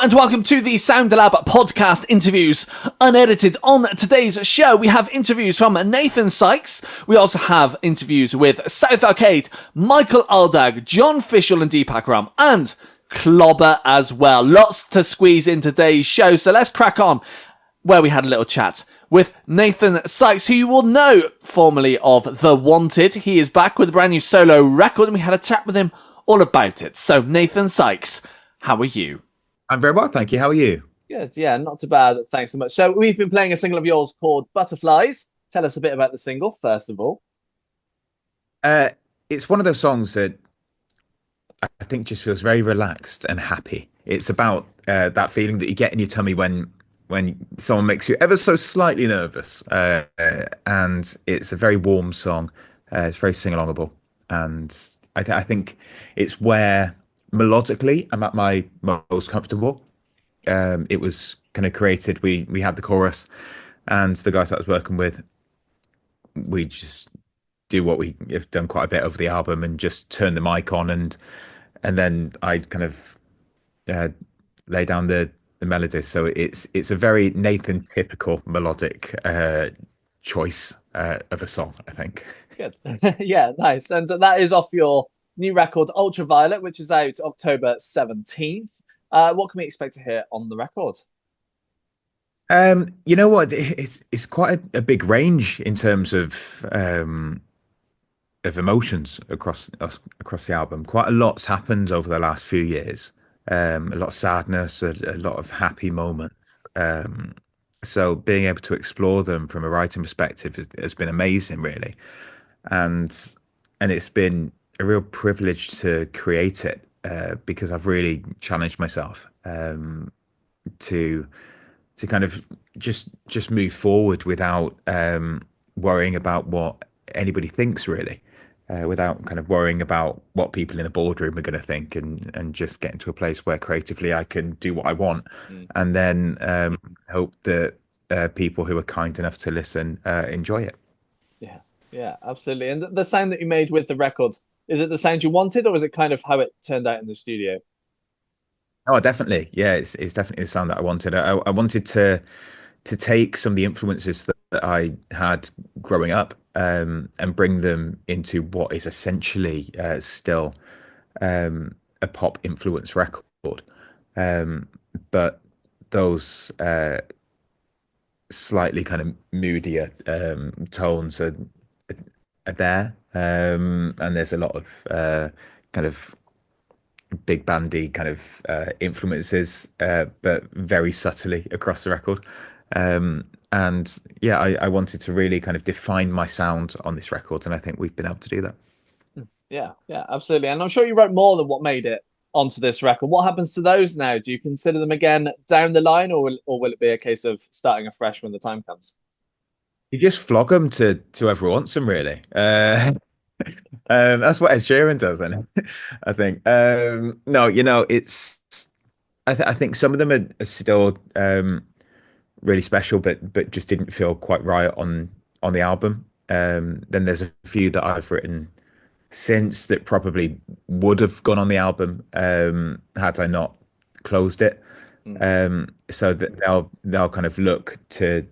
Hello and welcome to the Sound Lab podcast interviews, unedited. On today's show, we have interviews from Nathan Sykes. We also have interviews with South Arcade, Michael Aldag, John Fishell and Deepak and CLOBBER as well. Lots to squeeze in today's show, so let's crack on where we had a little chat with Nathan Sykes, who you will know formerly of The Wanted. He is back with a brand new solo record and we had a chat with him all about it. So Nathan Sykes, how are you? I'm very well, thank you. How are you? Good, yeah, not too bad. Thanks so much. So we've been playing a single of yours called Butterflies. Tell us a bit about the single, first of all. It's one of those songs that I think just feels very relaxed and happy. It's about that feeling that you get in your tummy when someone makes you ever so slightly nervous. And it's a very warm song. It's very sing-alongable. And I think it's where melodically I'm at my most comfortable. It was kind of created. We had the chorus, and the guys that I was working with, we just do what we have done quite a bit over the album, and just turn the mic on, and then I kind of lay down the melodies. So it's a very Nathan typical melodic choice of a song, I think. Good. Yeah, nice. And that is off your new record, Ultraviolet, which is out October 17th. What can we expect to hear on the record? You know what? It's quite a big range in terms of emotions across the album. Quite a lot's happened over the last few years. A lot of sadness, a lot of happy moments. So being able to explore them from a writing perspective has been amazing, really, and it's been a real privilege to create it because I've really challenged myself to kind of just move forward without worrying about what anybody thinks, really, without kind of worrying about what people in the boardroom are going to think, and just getting to a place where creatively I can do what I want, and then hope that people who are kind enough to listen enjoy it. Yeah, absolutely. And the sound that you made with the record, is it the sound you wanted, or is it kind of how it turned out in the studio? Oh, definitely. Yeah, it's definitely the sound that I wanted. I wanted to take some of the influences that I had growing up, and bring them into what is essentially still a pop influence record. But those slightly kind of moodier tones are there. And there's a lot of kind of big bandy kind of influences, but very subtly across the record. And yeah, I wanted to really kind of define my sound on this record, and I think we've been able to do that. Yeah, absolutely. And I'm sure you wrote more than what made it onto this record. What happens to those now? Do you consider them again down the line, or will it be a case of starting afresh when the time comes? You just flog them to whoever wants them, really. That's what Ed Sheeran does, and I think. No, it's. I think some of them are still really special, but just didn't feel quite right on the album. Then there's a few that I've written since that probably would have gone on the album had I not closed it. So that they'll kind of look to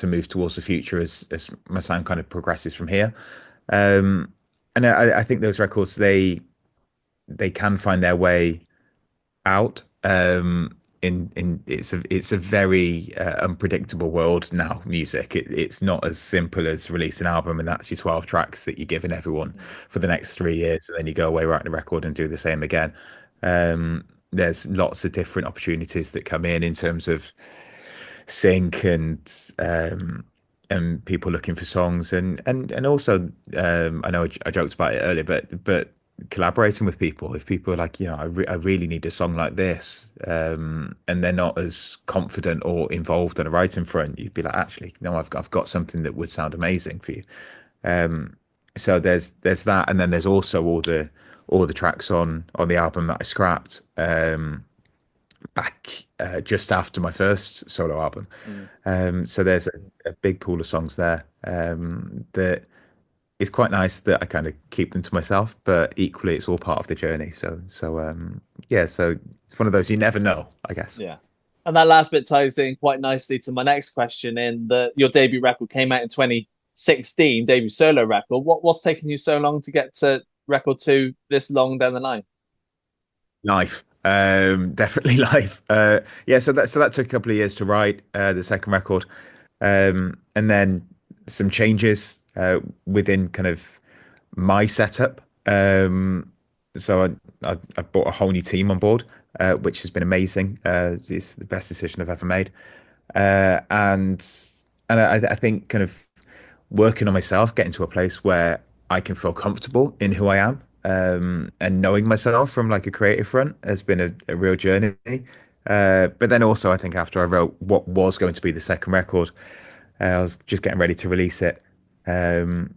move towards the future as my sound kind of progresses from here. And I think those records they can find their way out. In it's a very unpredictable world now. Music, it's not as simple as release an album and that's your 12 tracks that you're giving everyone for the next 3 years, and then you go away, write a record, and do the same again. There's lots of different opportunities that come in terms of sync and people looking for songs, and also I know I joked about it earlier, but collaborating with people. If people are like, I really need a song like this, and they're not as confident or involved on a writing front, you'd be like, actually, no, I've got something that would sound amazing for you. So there's that, and then there's also all the tracks on the album that I scrapped back just after my first solo album. So there's a big pool of songs there that it's quite nice that I kind of keep them to myself, but equally it's all part of the journey. Yeah, so it's one of those you never know, I guess. Yeah. And that last bit ties in quite nicely to my next question in that your debut record came out in 2016, debut solo record. What's taken you so long to get to record two this long down the line? Life. Definitely life. Yeah, so that took a couple of years to write the second record. And then some changes within kind of my setup. So I brought a whole new team on board, which has been amazing. It's the best decision I've ever made. And I think kind of working on myself, getting to a place where I can feel comfortable in who I am, and knowing myself from like a creative front has been a real journey. But then also, I think after I wrote what was going to be the second record, I was just getting ready to release it, um,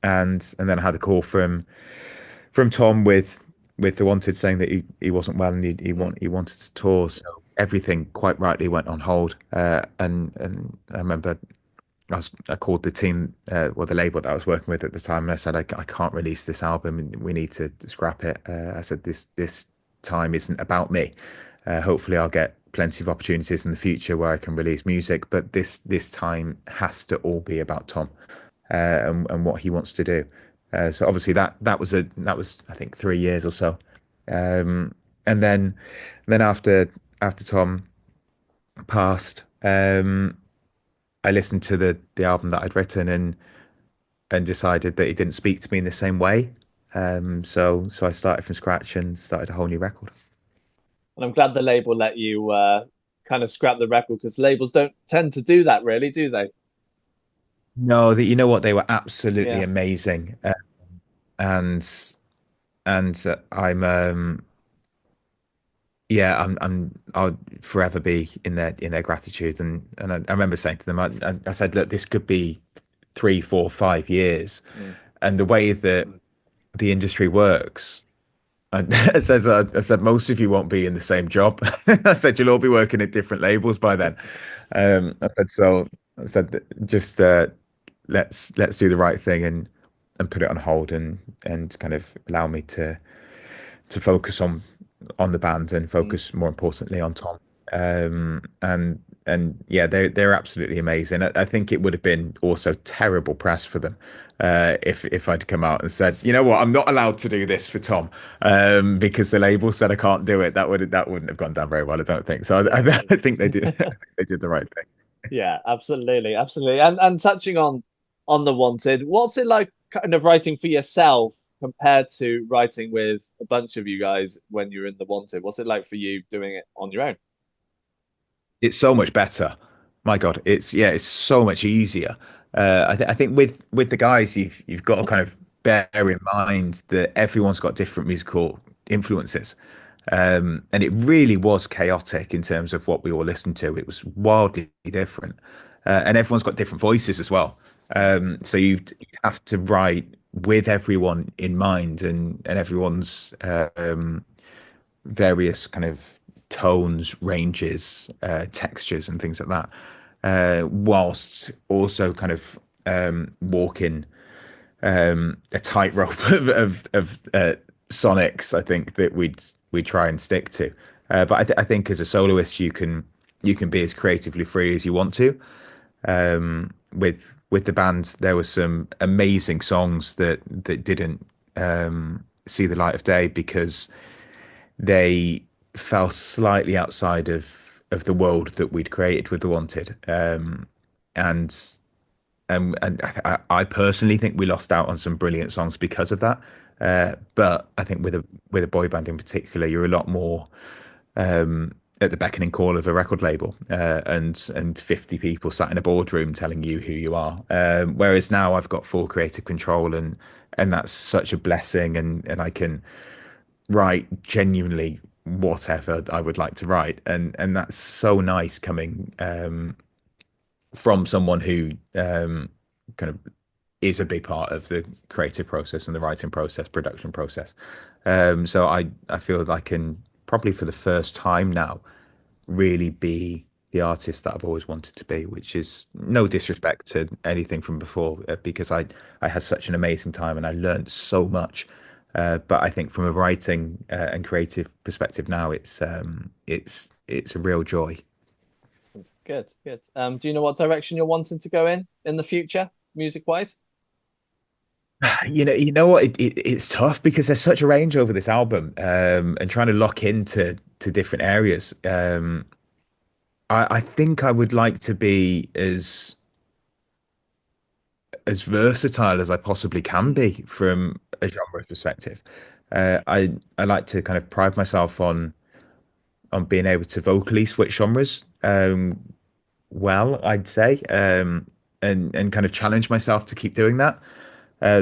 and then I had a call from Tom with the Wanted saying that he wasn't well and he wanted to tour. So everything quite rightly went on hold. And I remember I called the team, the label that I was working with at the time, and I said I can't release this album, and we need to scrap it. I said this time isn't about me. Hopefully, I'll get plenty of opportunities in the future where I can release music, but this time has to all be about Tom, and what he wants to do. So obviously that was I think 3 years or so, and then after Tom passed. I listened to the album that I'd written and decided that he didn't speak to me in the same way. So I started from scratch and started a whole new record. And I'm glad the label let you kind of scrap the record because labels don't tend to do that, really, do they? No, that you know what, they were absolutely Yeah. amazing, and I'm yeah, I'll forever be in their gratitude, and I remember saying to them, I said, look, this could be 3, 4, 5 years, Mm. and the way that the industry works. And I said, most of you won't be in the same job. I said, you'll all be working at different labels by then. I said, just let's do the right thing and put it on hold and kind of allow me to focus on the band and Mm. focus more importantly on Tom. And yeah, they're absolutely amazing. I think it would have been also terrible press for them if I'd come out and said, you know what, I'm not allowed to do this for Tom, because the label said I can't do it. That wouldn't have gone down very well, I don't think. So I, Yeah. I, I think they did I think they did the right thing. Yeah, absolutely, absolutely. And touching on the Wanted, what's it like kind of writing for yourself compared to writing with a bunch of you guys when you're in the Wanted? What's it like for you doing it on your own? It's so much better. My God, it's so much easier. I think with the guys, you've got to kind of bear in mind that everyone's got different musical influences, and it really was chaotic in terms of what we all listened to. It was wildly different, and everyone's got different voices as well. So you have to write with everyone in mind and everyone's various kind of tones, ranges, textures, and things like that, whilst also kind of walking a tightrope of sonics. I think that we try and stick to. But I think as a soloist, you can be as creatively free as you want to. With the band, there were some amazing songs that didn't see the light of day because they fell slightly outside of the world that we'd created with the Wanted. And and I personally think we lost out on some brilliant songs because of that. But I think with a boy band in particular, you're a lot more at the beckoning call of a record label, and 50 people sat in a boardroom telling you who you are. Whereas now I've got full creative control, and that's such a blessing, and I can write genuinely whatever I would like to write, and that's so nice coming from someone who kind of is a big part of the creative process and the writing process, production process. So I feel like I can probably for the first time now really be the artist that I've always wanted to be, which is no disrespect to anything from before, because I had such an amazing time and I learned so much. But I think from a writing and creative perspective now, it's a real joy. Good, good. Do you know what direction you're wanting to go in the future, music-wise? You know what? It's tough because there's such a range over this album, and trying to lock into to different areas. I think I would like to be as versatile as I possibly can be from a genre perspective. I like to kind of pride myself on being able to vocally switch genres. Well, I'd say, and kind of challenge myself to keep doing that.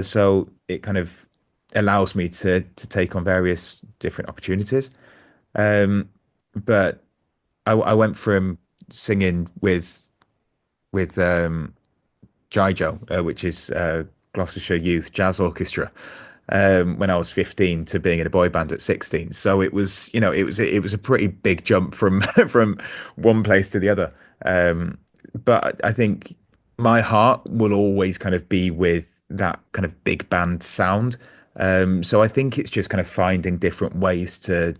So it kind of allows me to take on various different opportunities. Um, but I went from singing with Jijo, which is Gloucestershire Youth Jazz Orchestra, when I was 15 to being in a boy band at 16. So it was, it was a pretty big jump from from one place to the other. But I think my heart will always kind of be with that kind of big band sound. So I think it's just kind of finding different ways to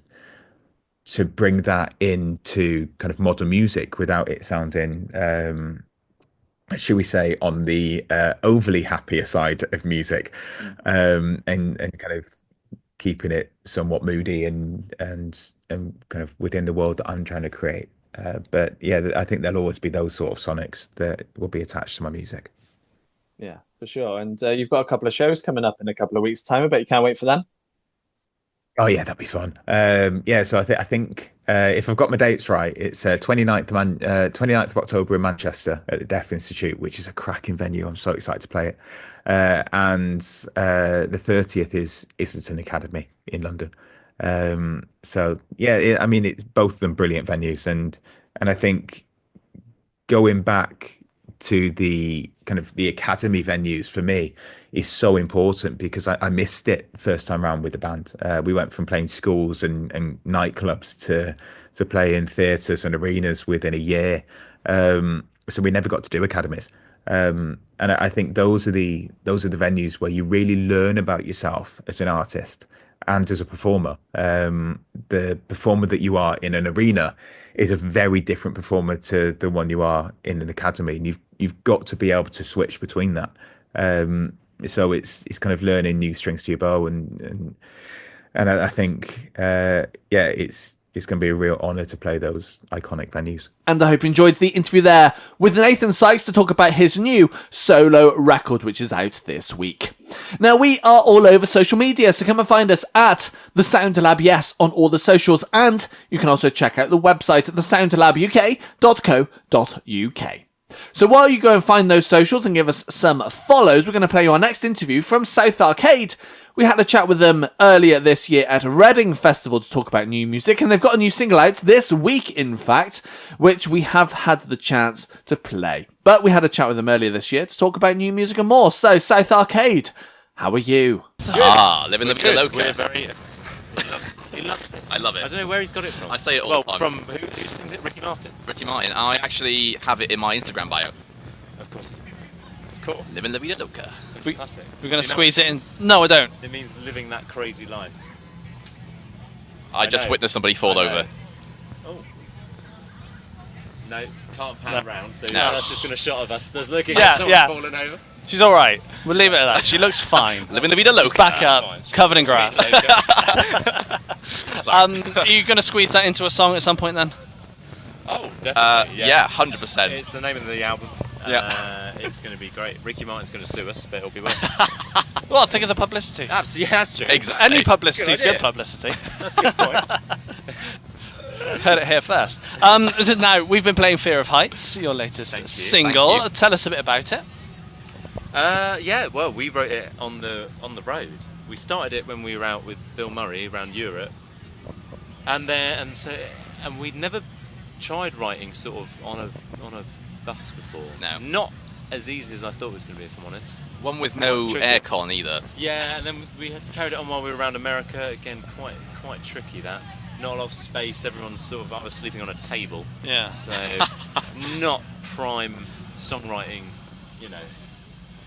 bring that into kind of modern music without it sounding should we say, on the overly happier side of music, and kind of keeping it somewhat moody and kind of within the world that I'm trying to create. But yeah, I think there'll always be those sort of sonics that will be attached to my music. Yeah, for sure. And you've got a couple of shows coming up in a couple of weeks' time. I bet you can't wait for them. Oh yeah, that'd be fun. Yeah, so I think if I've got my dates right, it's 29th of October in Manchester at the Deaf Institute, which is a cracking venue. I'm so excited to play it. And the 30th is Islington Academy in London. So yeah, I mean, it's both of them brilliant venues, and I think going back to the kind of the academy venues for me is so important because I missed it first time round with the band. We went from playing schools and nightclubs to playing theatres and arenas within a year. So we never got to do academies. And I think those are the venues where you really learn about yourself as an artist and as a performer. The performer that you are in an arena is a very different performer to the one you are in an academy, and you've got to be able to switch between that. So it's kind of learning new strings to your bow, and I think yeah, it's going to be a real honour to play those iconic venues. And I hope you enjoyed the interview there with Nathan Sykes to talk about his new solo record, which is out this week. Now, we are all over social media, so come and find us at The Sound Lab, yes, on all the socials, and you can also check out the website at thesoundlabuk.co.uk. So while you go and find those socials and give us some follows, we're going to play you our next interview from South Arcade. We had a chat with them earlier this year at Reading Festival to talk about new music, and they've got a new single out this week, in fact, which we have had the chance to play. But we had a chat with them earlier this year to talk about new music and more. So, South Arcade, how are you? Living the vida loca. We're very... He loves this. I love it. I don't know where he's got it from. I say it all the time. From who sings it? Ricky Martin? Ricky Martin. I actually have it in my Instagram bio. Of course. Of course. Living the vida loca. It's classic. We're going to Do you know squeeze what it in. means? No, I don't. It means living that crazy life. I just know. witnessed somebody fall I know. over. Oh. No, can't pan No. around, so No. that's just going to shot of us. There's looking Yeah, at someone yeah. falling over. She's all right. We'll leave it at that. She looks fine. Living the vida loca. Back That's up, fine. covered in grass. Sorry. Are you going to squeeze that into a song at some point then? Oh, definitely. Yeah, 100%. It's the name of the album. Yeah. It's going to be great. Ricky Martin's going to sue us, but it'll be worth it. Well, think of the publicity. Absolutely, yeah, that's true. Exactly. Any publicity is Good good idea. publicity. That's a good point. Heard it here first. Now, we've been playing Fear of Heights, your latest Thank you. single. Thank you. Tell us a bit about it. Yeah, well, we wrote it on the road. We started it when we were out with Bill Murray around Europe, and we'd never tried writing sort of on a bus before. No. Not as easy as I thought it was going to be, if I'm honest. One with no Tricky. aircon either. Yeah, and then we had carried it on while we were around America. Again, quite tricky that. not a lot of space. Everyone's sort of, I was sleeping on a table. Yeah. So not prime songwriting, you know,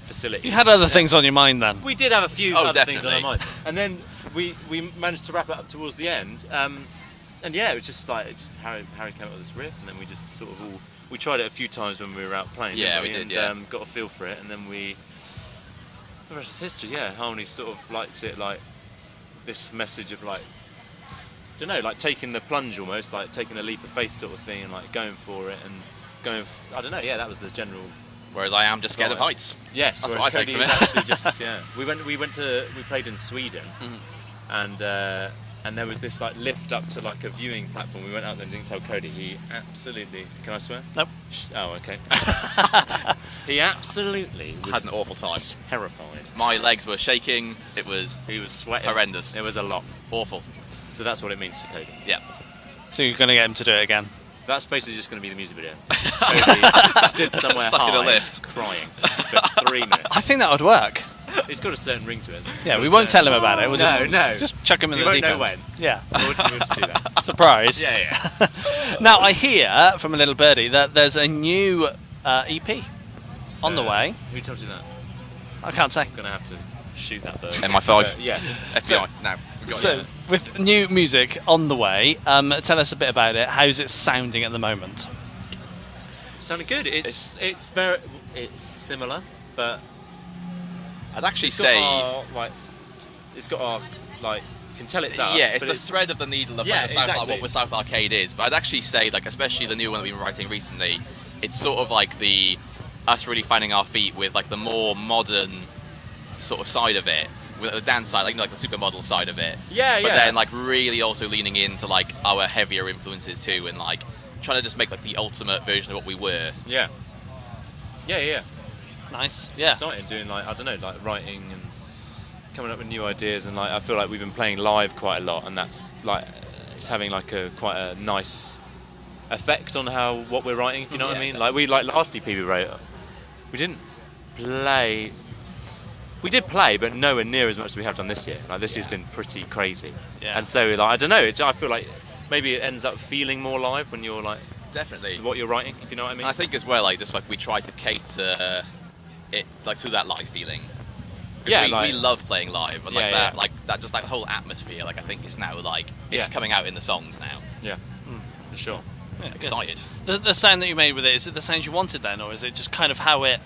facilities. You had other things on your mind then. We did have a few Oh, other things on our definitely. mind, and then we managed to wrap it up towards the end. And yeah, it was just like Harry came up with this riff, and then we just sort of we tried it a few times when we were out playing. Yeah, didn't we did, and, yeah. Got a feel for it, and then the rest is history. Yeah, Harmony sort of liked it, like this message of like, don't know, like taking the plunge almost, like taking a leap of faith sort of thing, and like going for it and going. I don't know. Yeah, that was the general. Whereas I am just scared of heights. Yes, That's whereas what I take Cody from was it. actually just we played in Sweden, and there was this like lift up to like a viewing platform. We went out there and didn't tell Cody. He absolutely, can I swear? Nope. Oh, okay. He absolutely I was had an awful time. terrified. My legs were shaking. It was He was sweating. horrendous. It was a lot. Awful. So that's what it means to Cody. Yeah. So you're going to get him to do it again. That's basically just going to be the music video. Cody stood somewhere Stuck in high, a lift. crying for 3 minutes. I think that would work. It's got a certain ring to it. Hasn't it? It's Yeah, got we a won't certain- tell him about it. We'll No. just chuck him in You the won't deep know end. when. Yeah. We'll just do that. Surprise. Yeah. Now, I hear from a little birdie that there's a new EP on the way. Who told you that? I can't say. I'm going to have to shoot that bird. MI5. Yes. FBI. No. We've got So, it. with new music on the way, tell us a bit about it. How's it sounding at the moment? Sounded good. It's similar, but I'd actually it's got say. our, like, it's got our, like, you can tell it's us. Yeah, it's but the thread of the needle of Yeah, like, the South, exactly. like, what South Arcade is. But I'd actually say, like, especially the new one that we've been writing recently, it's sort of like us really finding our feet with like the more modern sort of side of it, with the dance side, like the supermodel side of it. Yeah, but yeah. then like really also leaning into like our heavier influences too, and like trying to just make like the ultimate version of what we were. Yeah. Nice. It's Yeah. exciting doing like, I don't know, like writing and coming up with new ideas, and like I feel like we've been playing live quite a lot, and that's like it's having like quite a nice effect on what we're writing, if you know what I mean. Like last EP we wrote, we didn't play. We did play, but nowhere near as much as we have done this year. Like this year's been pretty crazy, Yeah. and so like I don't know. I feel like maybe it ends up feeling more live when you're like Definitely. what you're writing, if you know what I mean. And I think as well, like just like we try to cater it like to that live feeling. Yeah, we love playing live, and like Yeah, that, yeah. like that, just like the whole atmosphere. Like I think it's now like it's Yeah. coming out in the songs now. Yeah, for sure. Yeah, good. Excited. The sound that you made with it, is it the sound you wanted then, or is it just kind of how it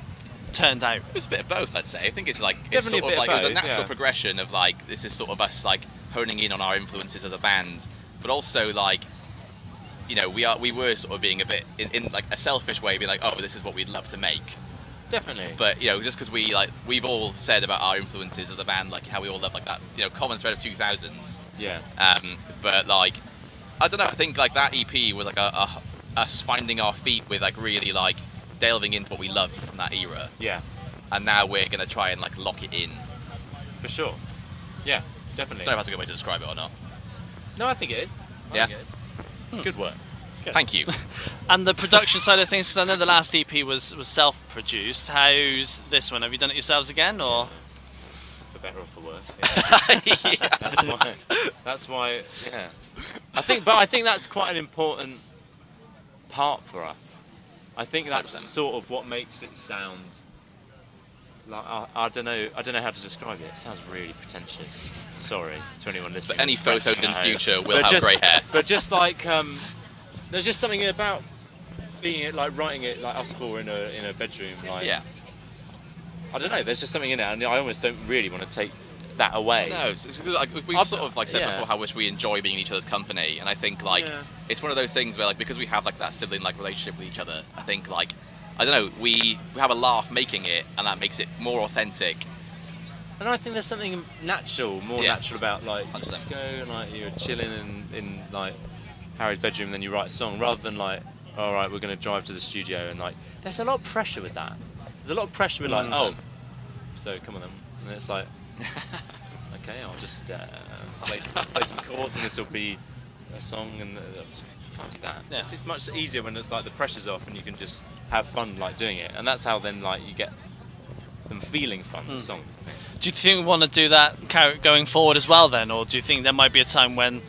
turned out? It's a bit of both, I'd say. I think it's like it's Definitely sort a of bit like of it was a both, natural yeah. progression of like this is sort of us like honing in on our influences as a band, but also like we were sort of being a bit in like a selfish way, being like, oh, this is what we'd love to make. Definitely. But just because we've all said about our influences as a band, like how we all love like that common thread of 2000s. Yeah. But like I don't know, I think like that EP was like us finding our feet with like really like delving into what we love from that era, Yeah. and now we're gonna try and like lock it in. For sure. Yeah, definitely. I don't know if that's a good way to describe it or not. No, I think it is. Yeah. Good work. Thank you. And the production side of things, because I know the last EP was self-produced. How's this one? Have you done it yourselves again, or? For better or for worse. Yeah. That's why. Yeah. I think that's quite an important part for us. I think that's 100%. sort of what makes it sound like I don't know how to describe it. It sounds really pretentious. Sorry to anyone listening. But any who's French photos in at home. future will But have just- grey hair. But just like there's just something about being like writing it like us four in a bedroom. Like Yeah. I don't know. There's just something in it, and I almost don't really want to take that away. No, it's like we've I've- sort of like said yeah. before how much we enjoy being in each other's company, and I think like Yeah. it's one of those things where like because we have like that sibling like relationship with each other, I think like I don't know, we have a laugh making it, and that makes it more authentic. And I think there's something more Yeah. natural about like you 100%. just go and like you're chilling in like Harry's bedroom, and then you write a song, rather than like, all right, we're going to drive to the studio, and like there's a lot of pressure with that. There's a lot of pressure with like, 100%. oh, so come on then, and it's like, okay, I'll just play some chords, and this will be a song, and can't do that. Yeah. Just it's much easier when it's like the pressure's off, and you can just have fun like doing it, and that's how then like you get them feeling fun. The songs. I think. Do you think we want to do that going forward as well then, or do you think there might be a time when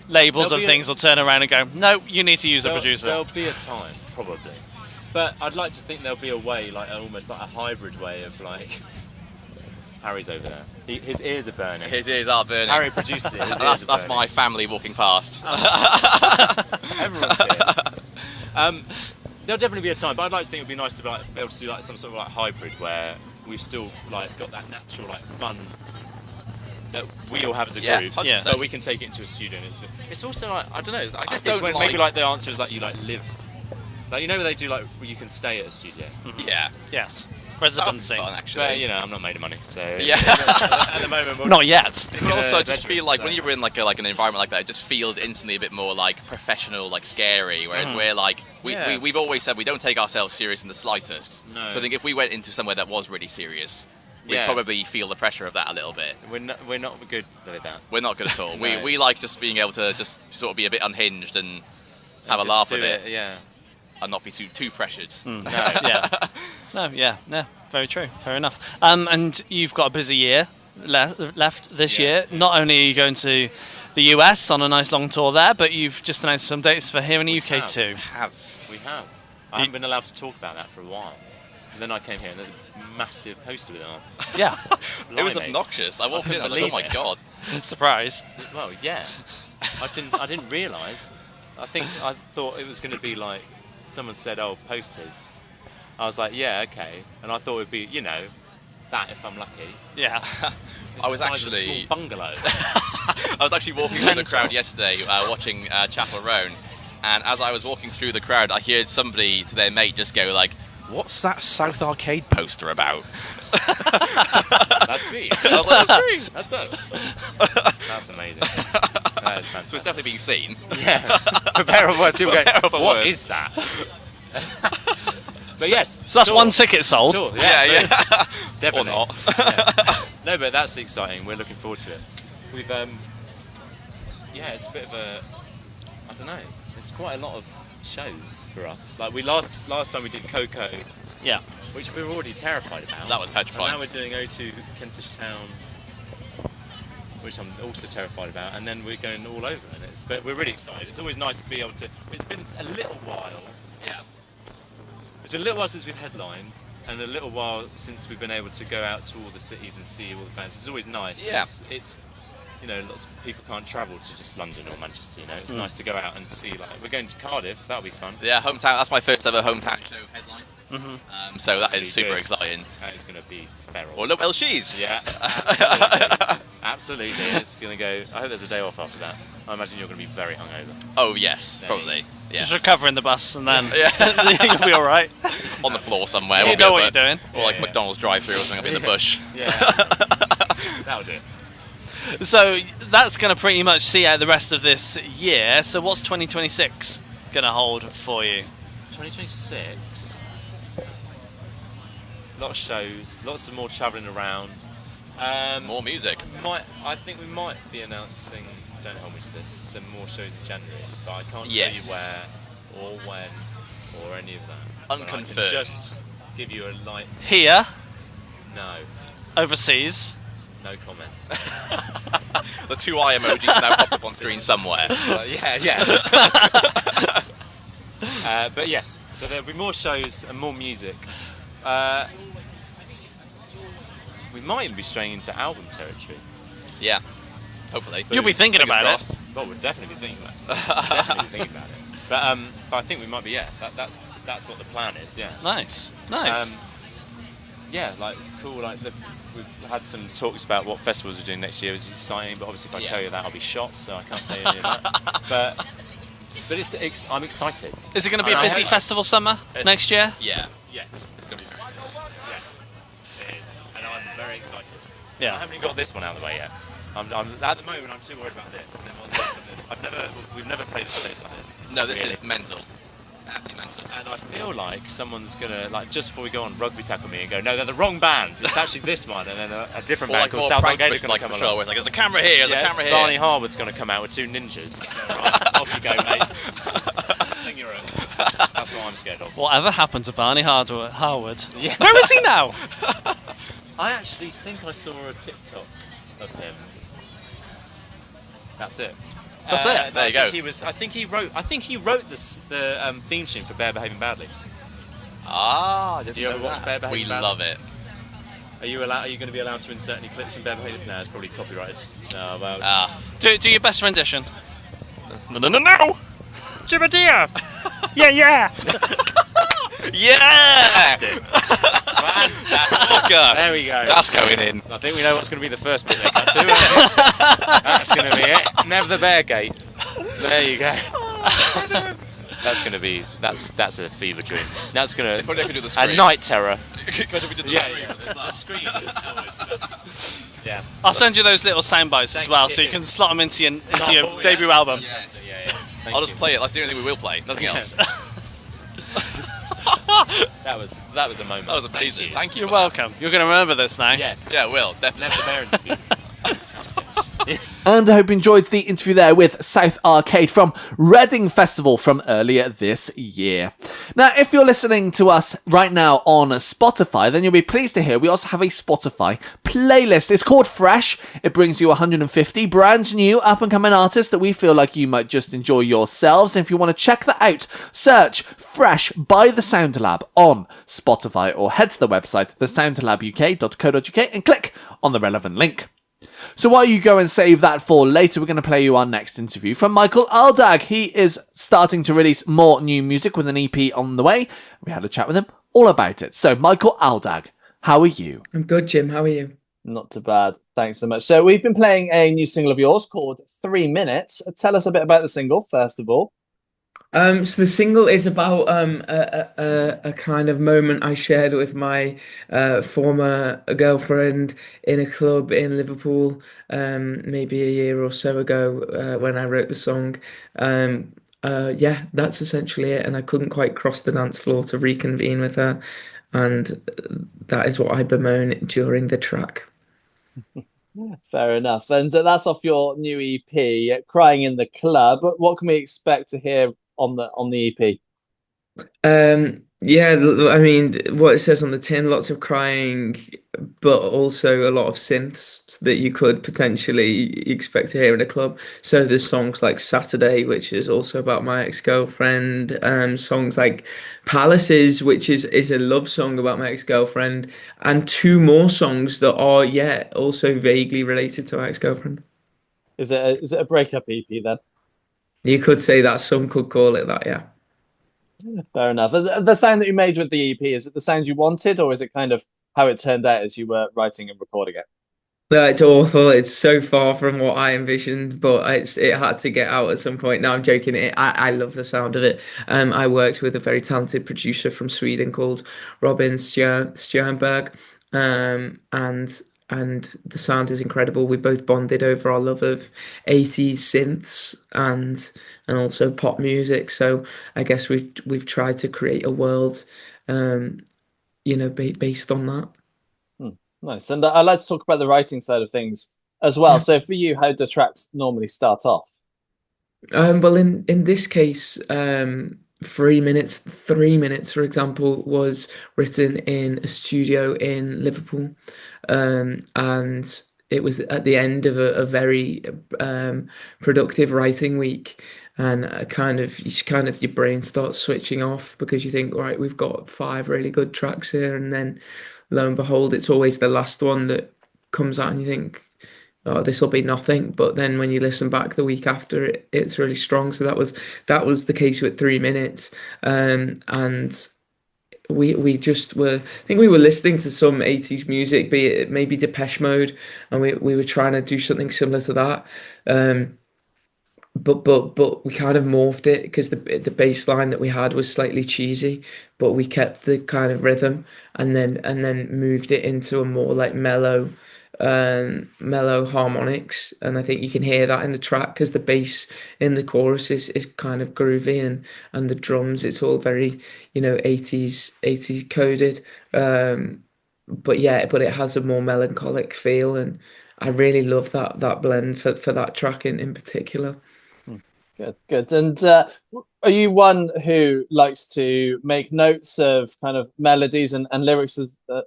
labels There'll and be things will turn around and go, no, you need to use a producer. There'll be a time, probably. But I'd like to think there'll be a way, like almost like a hybrid way of like. Harry's over there. His ears are burning. His ears are burning. Harry produces it. His ears that's are burning. my family walking past. Everyone's here. There'll definitely be a time, but I'd like to think it would be nice to be able to do like some sort of like hybrid where we've still like got that natural like fun that we all have as a Yeah, group. 100%. So we can take it into a studio. And it's also like I don't know. I guess it's don't when like- maybe like the answer is like you like live. Like you know where they do like where you can stay at a studio. Yeah. Yes. That would be Residency. fun, actually. But you know I'm not made of money, so Yeah. at the moment we'll Not just yet. stick But in also, a I just bedroom, feel like so. when you're in like an environment like that, it just feels instantly a bit more like professional, like scary. Whereas we're like Yeah. we've always said we don't take ourselves serious in the slightest. No. So I think if we went into somewhere that was really serious, we'd Yeah. probably feel the pressure of that a little bit. We're not good at that. We're not good at all. No. We like just being able to just sort of be a bit unhinged and have a Just laugh do with it Yeah. and not be too pressured. No. Yeah. No, very true. Fair enough. And you've got a busy year left this Yeah. year. Not only are you going to the US on a nice long tour there, but you've just announced some dates for here in the UK have. too. We have. I haven't been allowed to talk about that for a while. And then I came here and there's a massive poster with it on. Yeah. It was Blimey. obnoxious. I walked in and I was like, oh believe my it. god. Surprise. Well, yeah. I didn't realise. I thought it was going to be like someone said, "Oh, posters." I was like, "Yeah, okay." And I thought it would be, you know, that if I'm lucky. Yeah. It's I was the size of a actually- small bungalow. I was actually walking through the mental. crowd yesterday, watching Chapel Roan, and as I was walking through the crowd, I heard somebody to their mate just go like, "What's that South Arcade poster about?" That's me. I was like, "That's great." That's us. That's amazing. That is So fantastic. it's definitely being seen. Yeah. Prepare of words. People go, Prepare of "What words." is that?" But yes. So that's tour. one ticket sold. Tour, Yeah. Definitely. Or not. Yeah. No, but that's exciting. We're looking forward to it. We've, yeah, it's a bit of a, I don't know. It's quite a lot of shows for us. Like last time we did Coco, Yeah. which we were already terrified about. That was petrifying. And now we're doing O2 Kentish Town, which I'm also terrified about. And then we're going all over in it. But we're really excited. It's always nice to be able to. It's been a little while. Yeah. It's been a little while since we've headlined, and a little while since we've been able to go out to all the cities and see all the fans. It's always nice. Yeah. It's you know, lots of people can't travel to just London or Manchester. You know, it's nice to go out and see. Like we're going to Cardiff. That'll be fun. Yeah, hometown. That's my first ever hometown show headline. So that is super Really good. exciting. That is going to be feral. Or look, well, she's. Yeah, absolutely. Absolutely. It's going to go. I hope there's a day off after that. I imagine you're going to be very hungover. Oh yes, probably. Yes. Just recover in the bus and then Yeah. you'll be all right. On the floor somewhere. You We'll be know up what at- you're doing. Or like Yeah. McDonald's drive-through or something up in the bush. Yeah. That'll do it. So that's going to pretty much see out the rest of this year. So what's 2026 going to hold for you? 2026. A lot of shows, lots of more travelling around. More music. I think we might be announcing, don't hold me to this, some more shows in January, but I can't Yes. tell you where or when or any of that. But I can Unconfirmed. just give you a light Here, no, overseas. no comment. The two eye emojis now pop up on screen somewhere. Yeah. But yes, so there'll be more shows and more music. We might even be straying into album territory. Yeah. Hopefully. You'll be thinking Fingers about crossed. it. Well, we're definitely thinking about it. Definitely thinking about it. But I think we might be. Yeah, that's what the plan is. Yeah. Nice. Nice. Yeah, like cool. Like we've had some talks about what festivals we're doing next year. Is exciting, but obviously if I Yeah. tell you that, I'll be shot. So I can't tell you any of that. But it's I'm excited. Is it going to be a I busy hope- festival summer next year? Yeah. Yes, It's gonna be. it is, and I'm very excited. I Yeah. haven't even got this one out of the way yet. I'm at the moment I'm too worried about this, and then once I've done this, we've never played a stage like this. No, this Really. is mental. Absolutely mental. And I feel like someone's gonna just before we go on rugby tackle me and go, no, they're the wrong band. It's actually this one, and then a different Or band like called more South prank Arcade is push, gonna like come Fishell, along. where it's like, there's a camera here, there's a camera here. Barney Harwood's gonna come out with two ninjas. Right, off you go, mate. Sling your own. That's what I'm scared of. Whatever happened to Barney Harwood? Yeah. Where is he now? I actually think I saw a TikTok of him. That's it. That's it. There you go. I think he wrote the theme tune for Bear Behaving Badly. Ah, I didn't Do you know ever watch that. Bear Behaving We Badly? love it. Are you going to be allowed to insert any clips from Bear Behaving? No, it's probably copyrighted. No, well. Do your best rendition. No. Jibba-dia! Yeah. Yeah! Fantastic. There we go. That's going in. I think we know what's going to be the first bit they cut to. That's going to be it. Nev-The-Bear-Gate. There you go. That's going to be that's a fever dream. That's going If only I could do the to screen. a night terror. Because we did the The screen is always the best. Yeah. I'll send you those little sound bites as well, so you can slot them into your debut album. Yes. Yeah. I'll just play it. That's the only thing we will play. Nothing else. That was a moment. That was amazing. Thank you. You're for that. welcome. You're going to remember this now. Yes. Yeah, will definitely. Nev-The-Bear interview. Fantastic. And I hope you enjoyed the interview there with South Arcade from Reading Festival from earlier this year. Now, if you're listening to us right now on Spotify, then you'll be pleased to hear we also have a Spotify playlist. It's called Fresh. It brings you 150 brand new up-and-coming artists that we feel like you might just enjoy yourselves. And if you want to check that out, search Fresh by The Sound Lab on Spotify or head to the website thesoundlabuk.co.uk and click on the relevant link. So while you go and save that for later, we're going to play you our next interview from Michael Aldag. He is starting to release more new music with an EP on the way. We had a chat with him all about it. So Michael Aldag, how are you? I'm good, Jim. How are you? Not too bad. Thanks so much. So we've been playing a new single of yours called 3 Minutes. Tell us a bit about the single, first of all. So the single is about a kind of moment I shared with my former girlfriend in a club in Liverpool, maybe a year or so ago, when I wrote the song. Yeah, that's essentially it. And I couldn't quite cross the dance floor to reconvene with her, and that is what I bemoan during the track. Fair enough. And that's off your new EP, Crying in the Club. What can we expect to hear on the EP? Yeah, I mean, what it says on the tin, lots of crying, but also a lot of synths that you could potentially expect to hear in a club. So there's songs like Saturday, which is also about my ex-girlfriend, songs like Palaces, which is a love song about my ex-girlfriend, and two more songs that are, yeah, also vaguely related to my ex-girlfriend. Is it a breakup EP then? You could say that, some could call it that, yeah. Fair enough. The sound that you made with the EP, is it the sound you wanted, or is it kind of how it turned out as you were writing and recording it? No, it's awful. It's so far from what I envisioned, but it had to get out at some point. No, I'm joking. I love the sound of it. I worked with a very talented producer from Sweden called Robin Stjernberg, and the sound is incredible. We both bonded over our love of 80s synths and also pop music. So I guess we've tried to create a world, based on that. Nice. And I'd like to talk about the writing side of things as well. Yeah. So for you, how do tracks normally start off? Well, in this case, 3 minutes, for example, was written in a studio in Liverpool, and it was at the end of a very productive writing week, and your brain starts switching off because you think, right, we've got 5 really good tracks here, and then lo and behold, it's always the last one that comes out, and you think, oh, this will be nothing. But then when you listen back the week after, it's really strong. So that was the case with 3 minutes, and we just were. I think we were listening to some 80s music, be it maybe Depeche Mode, and we were trying to do something similar to that. But we kind of morphed it because the bass line that we had was slightly cheesy, but we kept the kind of rhythm and then moved it into a more like mellow harmonics, and I think you can hear that in the track because the bass in the chorus is kind of groovy, and the drums, it's all very 80s coded, but it has a more melancholic feel, and I really love that blend for that track in particular. Good. And are you one who likes to make notes of kind of melodies and lyrics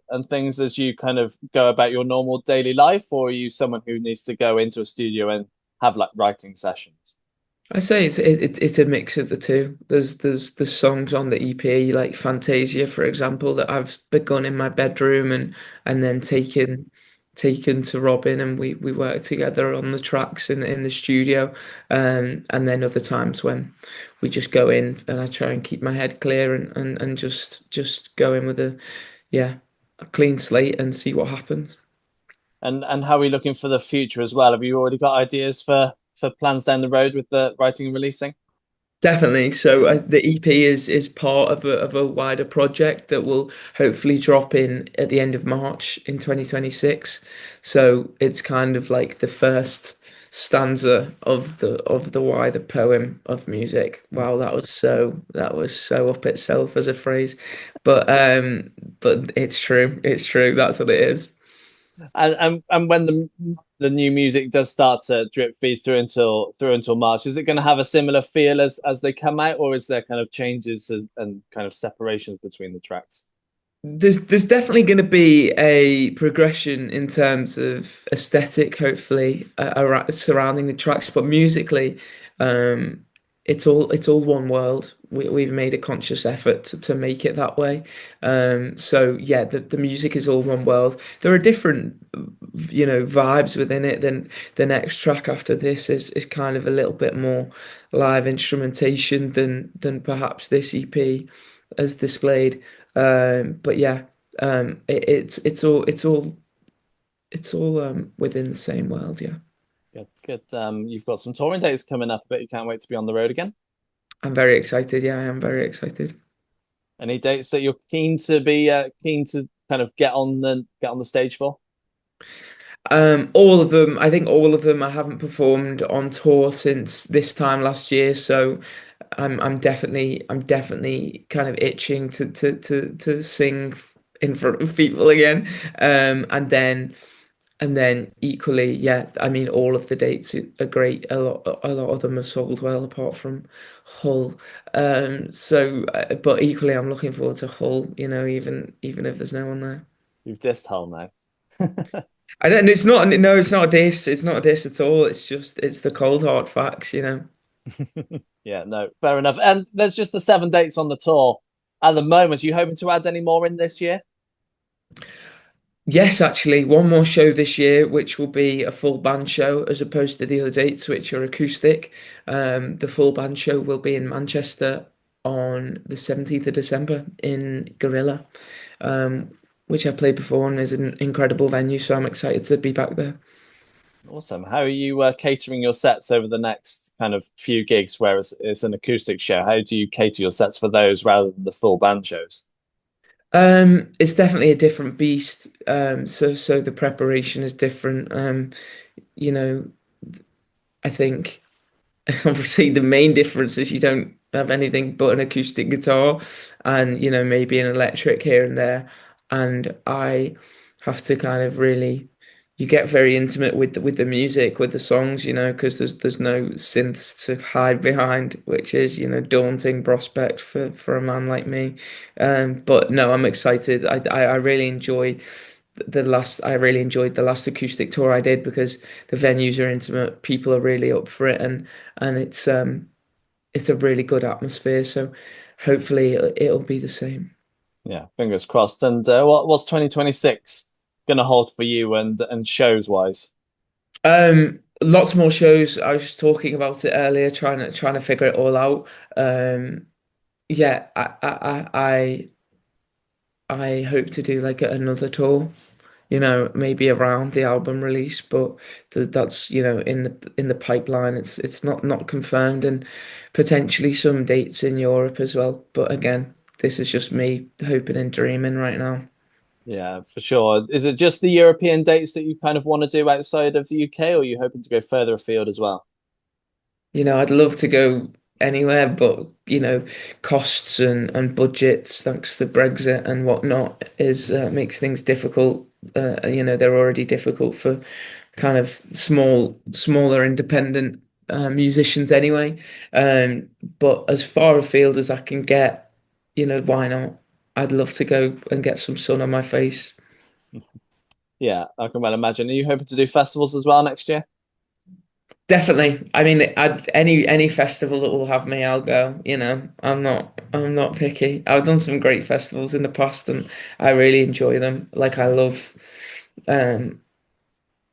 and things as you kind of go about your normal daily life, or are you someone who needs to go into a studio and have like writing sessions? I say it's a mix of the two. There's songs on the EP like Fantasia, for example, that I've begun in my bedroom and then taken to Robin, and we work together on the tracks in the studio. And then other times when we just go in and I try and keep my head clear and just go in with yeah, a clean slate and see what happens. And how are we looking for the future as well? Have you already got ideas for plans down the road with the writing and releasing? Definitely. So the EP is part of a wider project that will hopefully drop in at the end of March in 2026. So it's kind of like the first stanza of the wider poem of music. Wow, that was so up itself as a phrase. But it's true. It's true. That's what it is. And when the new music does start to drip feed through until March, is it going to have a similar feel as they come out, or is there kind of changes and kind of separations between the tracks? There's definitely going to be a progression in terms of aesthetic, hopefully, surrounding the tracks, but musically, um, it's all one world. We've made a conscious effort to make it that way. So yeah, the music is all one world. There are different, vibes within it. Then the next track after this is kind of a little bit more live instrumentation than perhaps this EP as displayed. But yeah, it's all within the same world. Yeah, Good, good. You've got some touring dates coming up, but you can't wait to be on the road again. I'm very excited. Yeah, I am very excited. Any dates that you're keen to kind of get on the stage for? All of them. I think all of them. I haven't performed on tour since this time last year, so I'm definitely kind of itching to sing in front of people again. And then equally, yeah, I mean, all of the dates are great. A lot of them have sold well, apart from Hull. But equally, I'm looking forward to Hull. Even if there's no one there. You've dissed Hull now. I don't. It's not. No, it's not a diss. It's not a diss at all. It's the cold hard facts. Yeah, no, fair enough. And there's just the 7 dates on the tour at the moment. Are you hoping to add any more in this year? Yes, actually, one more show this year, which will be a full band show as opposed to the other dates, which are acoustic. The full band show will be in Manchester on the 17th of December in Gorilla, um, which I played before and is an incredible venue. So I'm excited to be back there. Awesome. How are you catering your sets over the next kind of few gigs where it's an acoustic show? How do you cater your sets for those rather than the full band shows? It's definitely a different beast. So the preparation is different. You know, I think obviously the main difference is you don't have anything but an acoustic guitar and maybe an electric here and there. And I have to kind of really you get very intimate with the music, with the songs, because there's no synths to hide behind, which is, daunting prospect for a man like me. But no, I'm excited. I really enjoy I really enjoyed the last acoustic tour I did because the venues are intimate, people are really up for it, and it's a really good atmosphere. So hopefully it'll be the same. Yeah, fingers crossed. And what's 2026 going to hold for you and shows wise? Lots more shows. I was just talking about it earlier, trying to figure it all out. Yeah, I hope to do like another tour, maybe around the album release, but that's in the pipeline. It's not confirmed, and potentially some dates in Europe as well. But again, this is just me hoping and dreaming right now. Yeah, for sure. Is it just the European dates that you kind of want to do outside of the UK, or are you hoping to go further afield as well? I'd love to go anywhere, but costs and budgets, thanks to Brexit and whatnot, is makes things difficult. They're already difficult for kind of smaller independent musicians anyway. But as far afield as I can get, why not? I'd love to go and get some sun on my face. Yeah, I can well imagine. Are you hoping to do festivals as well next year? Definitely. I mean, any festival that will have me, I'll go. I'm not picky. I've done some great festivals in the past, and I really enjoy them. Like um,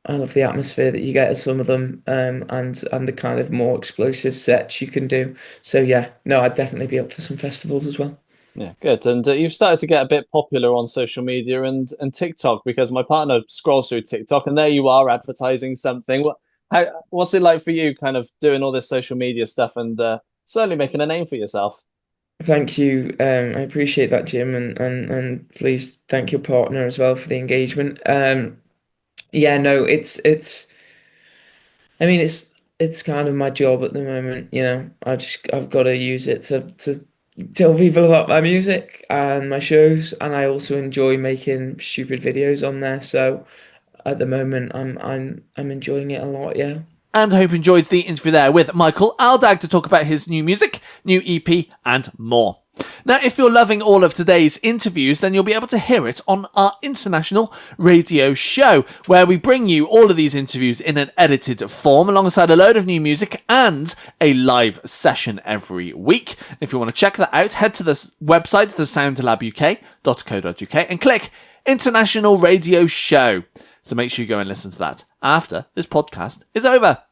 I love the atmosphere that you get at some of them, and the kind of more explosive sets you can do. So yeah, no, I'd definitely be up for some festivals as well. Yeah, good. And you've started to get a bit popular on social media and TikTok, because my partner scrolls through TikTok and there you are advertising something. What's it like for you, kind of doing all this social media stuff and slowly making a name for yourself? Thank you. I appreciate that, Jim, and please thank your partner as well for the engagement. Yeah, no, I mean, it's kind of my job at the moment, I've got to use it to tell people about my music and my shows, and I also enjoy making stupid videos on there. So at the moment, I'm enjoying it a lot. Yeah. And I hope you enjoyed the interview there with Michael Aldag to talk about his new music, new EP, and more. Now, if you're loving all of today's interviews, then you'll be able to hear it on our international radio show, where we bring you all of these interviews in an edited form, alongside a load of new music and a live session every week. If you want to check that out, head to the website, thesoundlabuk.co.uk, and click International Radio Show. So make sure you go and listen to that after this podcast is over.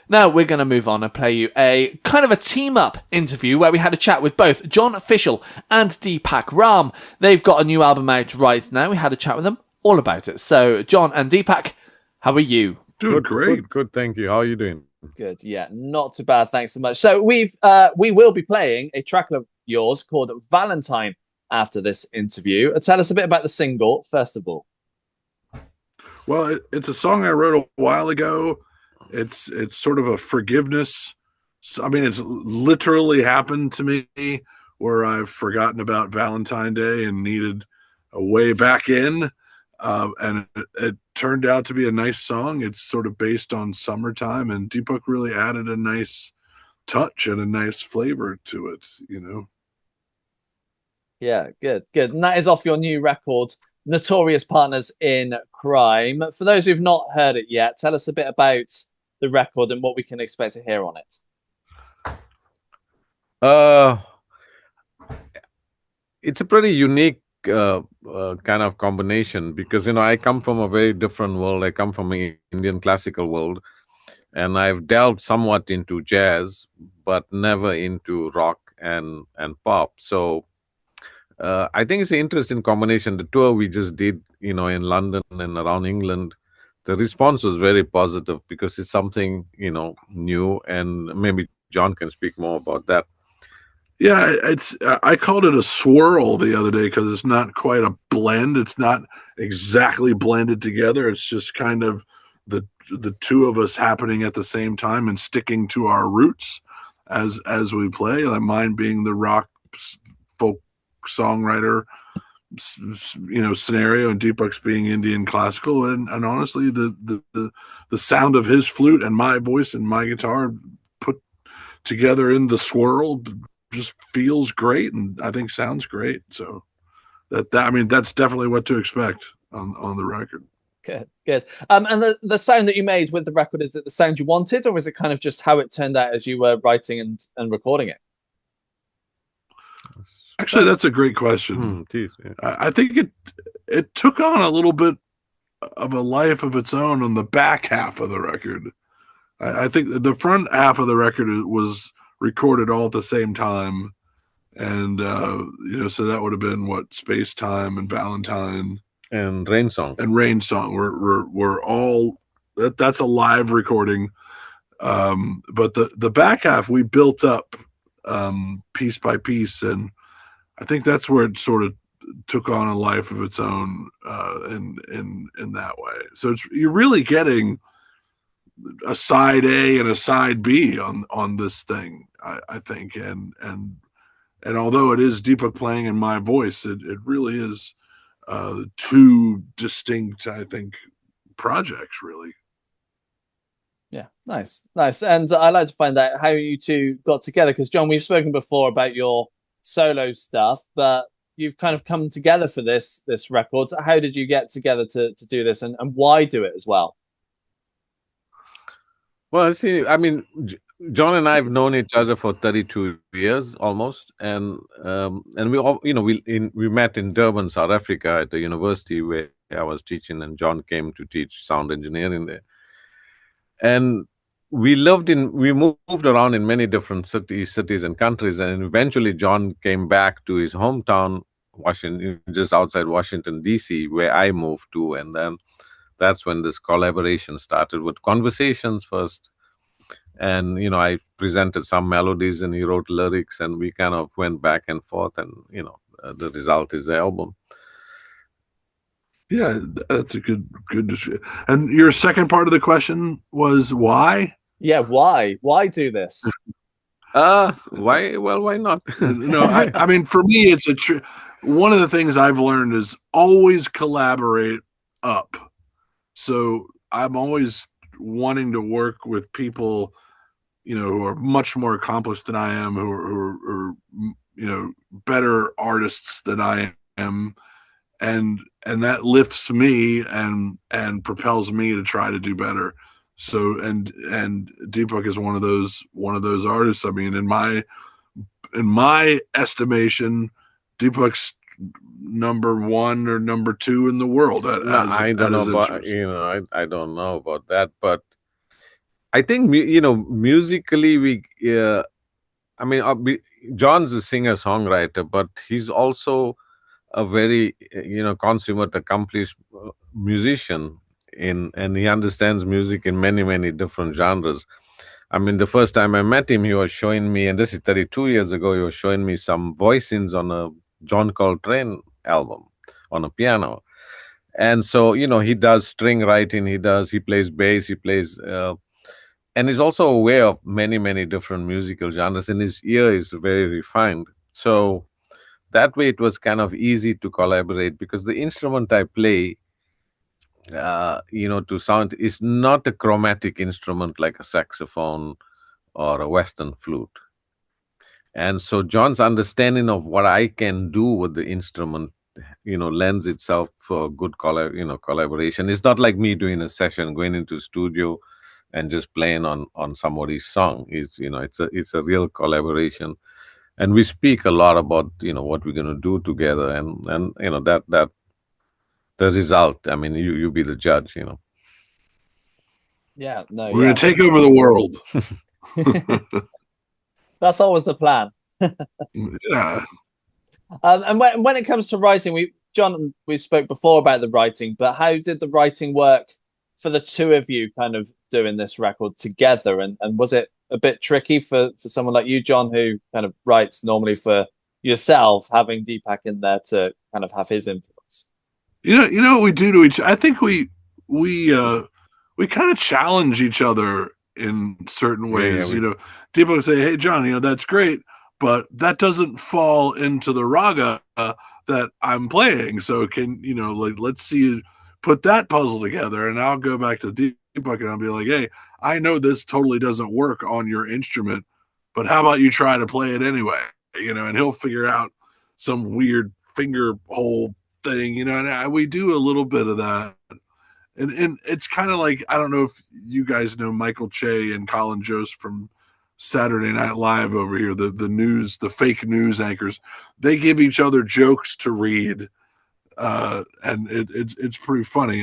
Now we're going to move on and play you a kind of a team-up interview where we had a chat with both John Fishell and Deepak Ram. They've got a new album out right now. We had a chat with them all about it. So John and Deepak, how are you? Doing great. Good, thank you. How are you doing? Good, yeah, not too bad. Thanks so much. So we will be playing a track of yours called Valentine after this interview. Tell us a bit about the single, first of all. Well, it's a song I wrote a while ago. It's sort of a forgiveness. I mean, it's literally happened to me where I've forgotten about Valentine Day and needed a way back in. And it turned out to be a nice song. It's sort of based on summertime, and Deepak really added a nice touch and a nice flavor to it, Yeah, good. And that is off your new record, Notorious Partners in Crime. For those who've not heard it yet, tell us a bit about the record and what we can expect to hear on it. It's a pretty unique kind of combination, because I come from a very different world. I come from an Indian classical world, and I've delved somewhat into jazz, but never into rock and pop. So I think it's an interesting combination. The tour we just did, in London and around England, the response was very positive, because it's something, new, and maybe John can speak more about that. Yeah, I called it a swirl the other day because it's not quite a blend. It's not exactly blended together. It's just kind of the two of us happening at the same time and sticking to our roots as we play. Like mine being the rock folk songwriter, scenario, and Deepak's being Indian classical, and honestly the sound of his flute and my voice and my guitar put together in the swirl just feels great, and I think sounds great. So I mean, that's definitely what to expect on the record. Good. And the sound that you made with the record, is it the sound you wanted, or is it kind of just how it turned out as you were writing and recording it? Actually, that's a great question. Geez, yeah. I think it took on a little bit of a life of its own on the back half of the record. I think the front half of the record was recorded all at the same time, and so that would have been what Space Time and Valentine and Rain Song were all that's a live recording. But the back half we built up piece by piece, and I think that's where it sort of took on a life of its own in that way. So you're really getting a side A and a side B on this thing, I think, and although it is Deepak playing in my voice, it really is two distinct, I think, projects, really. Yeah, nice. And I like to find out how you two got together, because John, we've spoken before about your solo stuff, but you've kind of come together for this record. So how did you get together to do this, and why do it as well? Well, see, I mean, John and I have known each other for 32 years almost, and we all, we met in Durban, South Africa, at the university where I was teaching, and John came to teach sound engineering there. And we moved around in many different cities and countries, and eventually John came back to his hometown, Washington, just outside Washington D.C., where I moved to, and then that's when this collaboration started with conversations first. And I presented some melodies and he wrote lyrics, and we kind of went back and forth, and the result is the album. Yeah, that's a good. And your second part of the question was why? Yeah, why do this? Why? Well, why not? No, I mean, for me, it's one of the things I've learned is always collaborate up. So I'm always wanting to work with people, who are much more accomplished than I am, who are better artists than I am, and that lifts me and propels me to try to do better. So and Deepak is one of those artists. I mean, in my estimation, Deepak's number one or number two in the world. I don't know about I don't know about that, but I think musically I mean, John's a singer songwriter, but he's also a very consummate, accomplished musician and he understands music in many different genres. I mean, the first time I met him, he was showing me, and this is 32 years ago, he was showing me some voicings on a John Coltrane album on a piano. And so he does string writing, he plays bass, he plays and he's also aware of many different musical genres, and his ear is very refined. So that way it was kind of easy to collaborate, because the instrument I play to sound is not a chromatic instrument like a saxophone or a western flute. And so John's understanding of what I can do with the instrument lends itself for good collaboration. It's not like me doing a session, going into the studio and just playing on somebody's song. It's a real collaboration. And we speak a lot about what we're going to do together, and that the result. I mean, you be the judge. Yeah, no, we're going to take over the world. That's always the plan. Yeah. And when it comes to writing, we spoke before about the writing, but how did the writing work for the two of you kind of doing this record together? And was it a bit tricky for someone like you, John, who kind of writes normally for yourself, having Deepak in there to kind of have his influence? You know what we do to each. I think we kind of challenge each other in certain ways. Yeah, Deepak would say, "Hey, John, that's great, but that doesn't fall into the raga that I'm playing. So let's see you put that puzzle together." And I'll go back to Deepak and I'll be like, "Hey, I know this totally doesn't work on your instrument, but how about you try to play it anyway?" And he'll figure out some weird finger hole thing, and we do a little bit of that. And it's kind of like, I don't know if you guys know Michael Che and Colin Jost from Saturday Night Live over here, the fake news anchors. They give each other jokes to read, and it's pretty funny.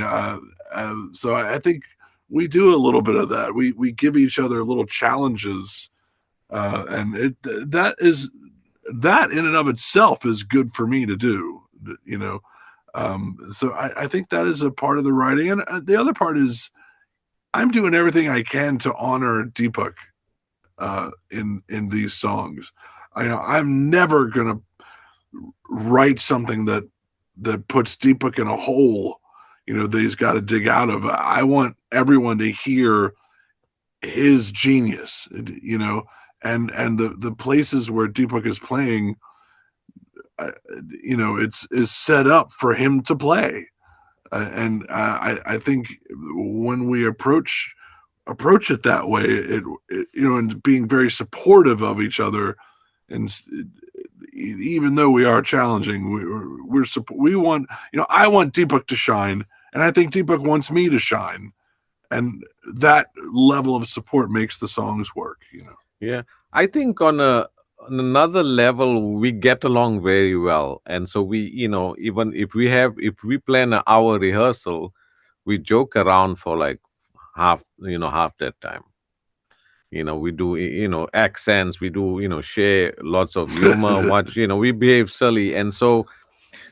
So I think we do a little bit of that. We give each other little challenges, and that in and of itself is good for me to do. So I think that is a part of the writing, and the other part is I'm doing everything I can to honor Deepak in these songs. I'm never gonna write something that puts Deepak in a hole, that he's got to dig out of. I want everyone to hear his genius, and the places where Deepak is playing, it's set up for him to play. And I think when we approach it that way, and being very supportive of each other, and even though we are challenging, we want, I want Deepak to shine, and I think Deepak wants me to shine, and that level of support makes the songs work. Yeah, I think on another level we get along very well, and so we, even if we plan an hour rehearsal, we joke around for like half that time. We do accents, we do share lots of humor, watch, we behave silly, and so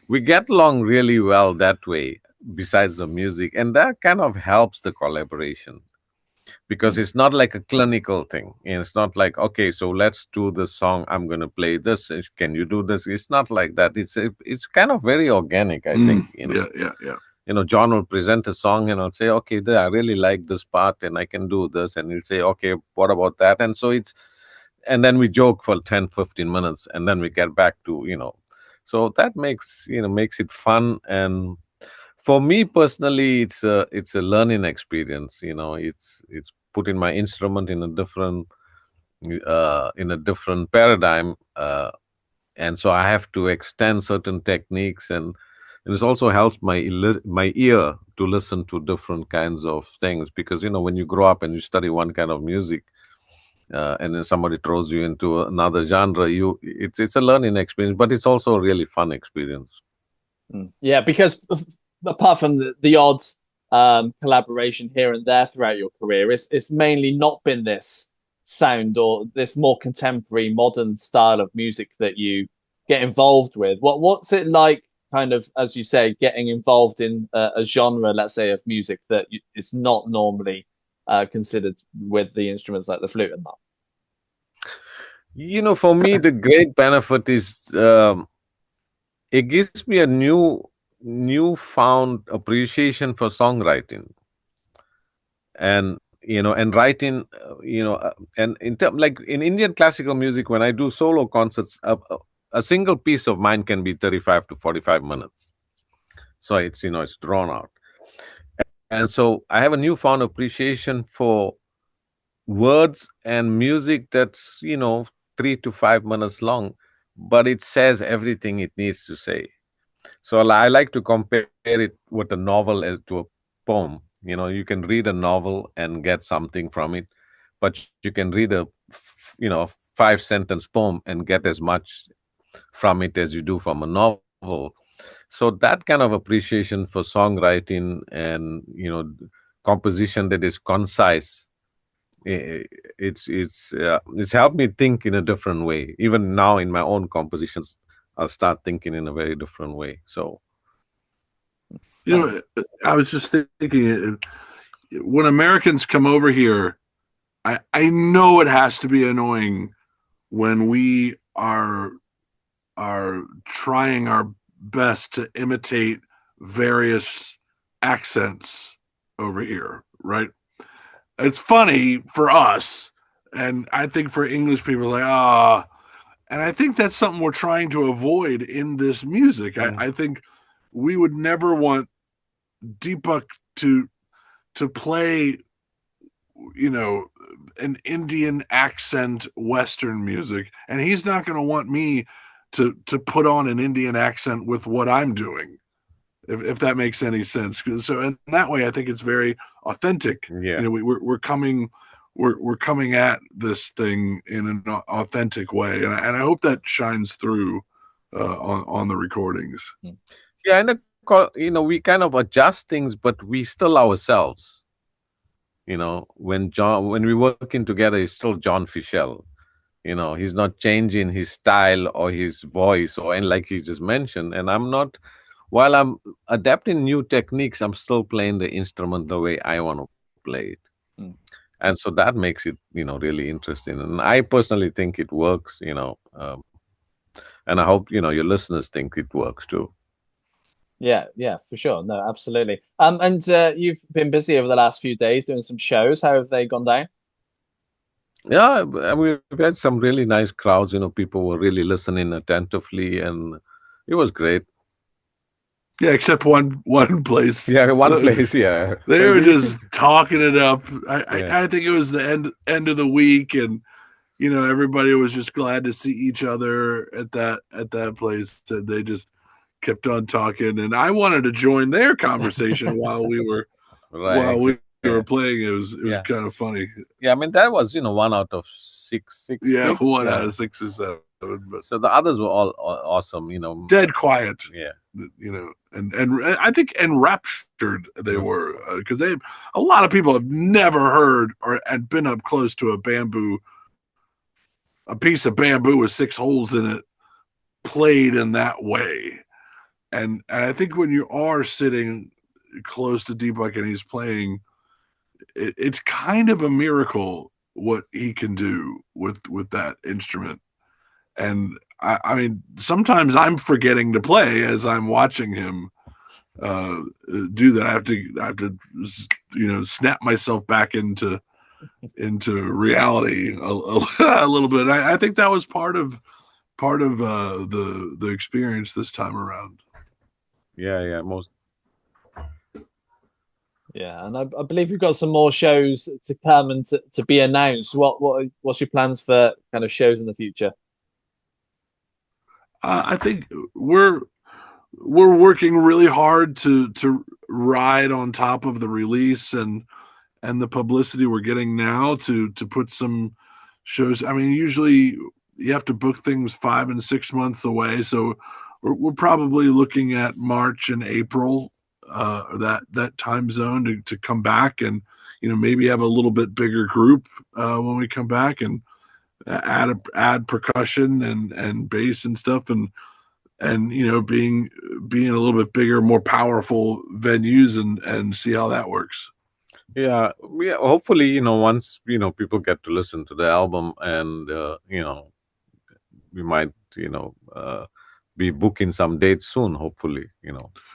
we get along really well that way. Besides the music, and that kind of helps the collaboration, because it's not like a clinical thing. And it's not like, okay, so let's do this song, I'm going to play this, can you do this? It's not like that. It's kind of very organic, I think. John will present a song and I'll say, okay, I really like this part and I can do this, and he'll say, okay, what about that? And so and then we joke for 10-15 minutes, and then we get back to so that makes it fun. And for me personally, it's a learning experience. It's putting my instrument in a different paradigm, and so I have to extend certain techniques, and it also helps my ear to listen to different kinds of things, because when you grow up and you study one kind of music, and then somebody throws you into another genre, it's a learning experience, but it's also a really fun experience. Yeah, because apart from the odd collaboration here and there throughout your career, it's mainly not been this sound or this more contemporary, modern style of music that you get involved with. What's it like, kind of, as you say, getting involved in a genre, let's say, of music that is not normally considered with the instruments like the flute and that? For me, the great benefit is it gives me a newfound appreciation for songwriting, and writing, and in like in Indian classical music, when I do solo concerts, a single piece of mine can be 35 to 45 minutes, so it's drawn out. And so I have a newfound appreciation for words and music that's 3 to 5 minutes long, but it says everything it needs to say. So I like to compare it with a novel as to a poem. You can read a novel and get something from it, but you can read a 5-sentence poem and get as much from it as you do from a novel. So that kind of appreciation for songwriting and composition that is concise, it's helped me think in a different way. Even now in my own compositions, I'll start thinking in a very different way. So, I was just thinking, when Americans come over here, I know it has to be annoying when we are trying our best to imitate various accents over here, right? It's funny for us, and I think for English people, like, and I think that's something we're trying to avoid in this music. I think we would never want Deepak to play, an Indian accent Western music, and he's not going to want me to put on an Indian accent with what I'm doing, if that makes any sense. So in that way, I think it's very authentic. Yeah. We're coming at this thing in an authentic way, and I hope that shines through on the recordings. Yeah, and we kind of adjust things, but we still ourselves. When we working together, it's still John Fishell. He's not changing his style or his voice, and like he just mentioned. And while I'm adapting new techniques, I'm still playing the instrument the way I want to play it. And so that makes it, really interesting. And I personally think it works, and I hope, your listeners think it works too. Yeah, for sure. No, absolutely. And you've been busy over the last few days doing some shows. How have they gone down? Yeah, we've had some really nice crowds. People were really listening attentively, and it was great. Yeah, except one place. Yeah, one place. Yeah, they were just talking it up. I think it was the end of the week, and everybody was just glad to see each other at that place. And they just kept on talking, and I wanted to join their conversation while we were playing, it was Yeah. kind of funny. Yeah, I mean that was 1 out of six. Yeah, gigs, 1 out of 6 or 7. But So the others were all awesome. dead quiet. Yeah. And I think enraptured they were, because a lot of people have never heard and been up close to a piece of bamboo with 6 holes in it played in that way. And I think when you are sitting close to Deepak and he's playing, it's kind of a miracle what he can do with that instrument. And I mean, sometimes I'm forgetting to play as I'm watching him do that. I have to snap myself back into reality a little bit. I think that was part of the experience this time around. Yeah, most. Yeah, and I believe we've got some more shows to come and to be announced. What's your plans for kind of shows in the future? I think we're working really hard to ride on top of the release and the publicity we're getting now to put some shows. I mean, usually you have to book things 5 and 6 months away, so we're probably looking at March and April, that time zone to come back and maybe have a little bit bigger group when we come back and add percussion and bass and stuff and being a little bit bigger, more powerful venues and see how that works. Yeah, hopefully once people get to listen to the album and we might be booking some dates soon, hopefully.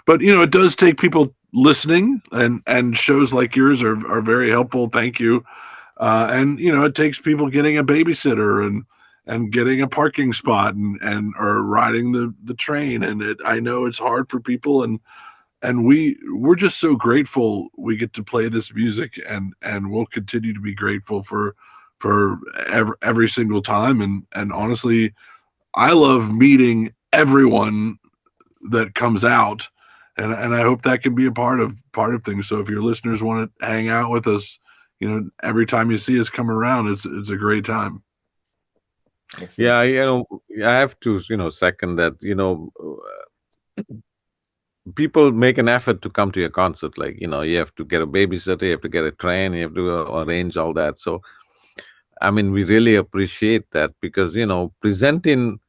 But it does take people listening, and shows like yours are very helpful. Thank you. And it takes people getting a babysitter and getting a parking spot and or riding the train. And I know it's hard for people, and we're just so grateful we get to play this music, and we'll continue to be grateful for every single time. And honestly, I love meeting everyone that comes out, and I hope that can be a part of things. So if your listeners want to hang out with us, every time you see us come around, it's a great time. Yeah, I have to second that. People make an effort to come to your concert. Like you have to get a babysitter, you have to get a train, you have to arrange all that. So I mean, we really appreciate that, because presenting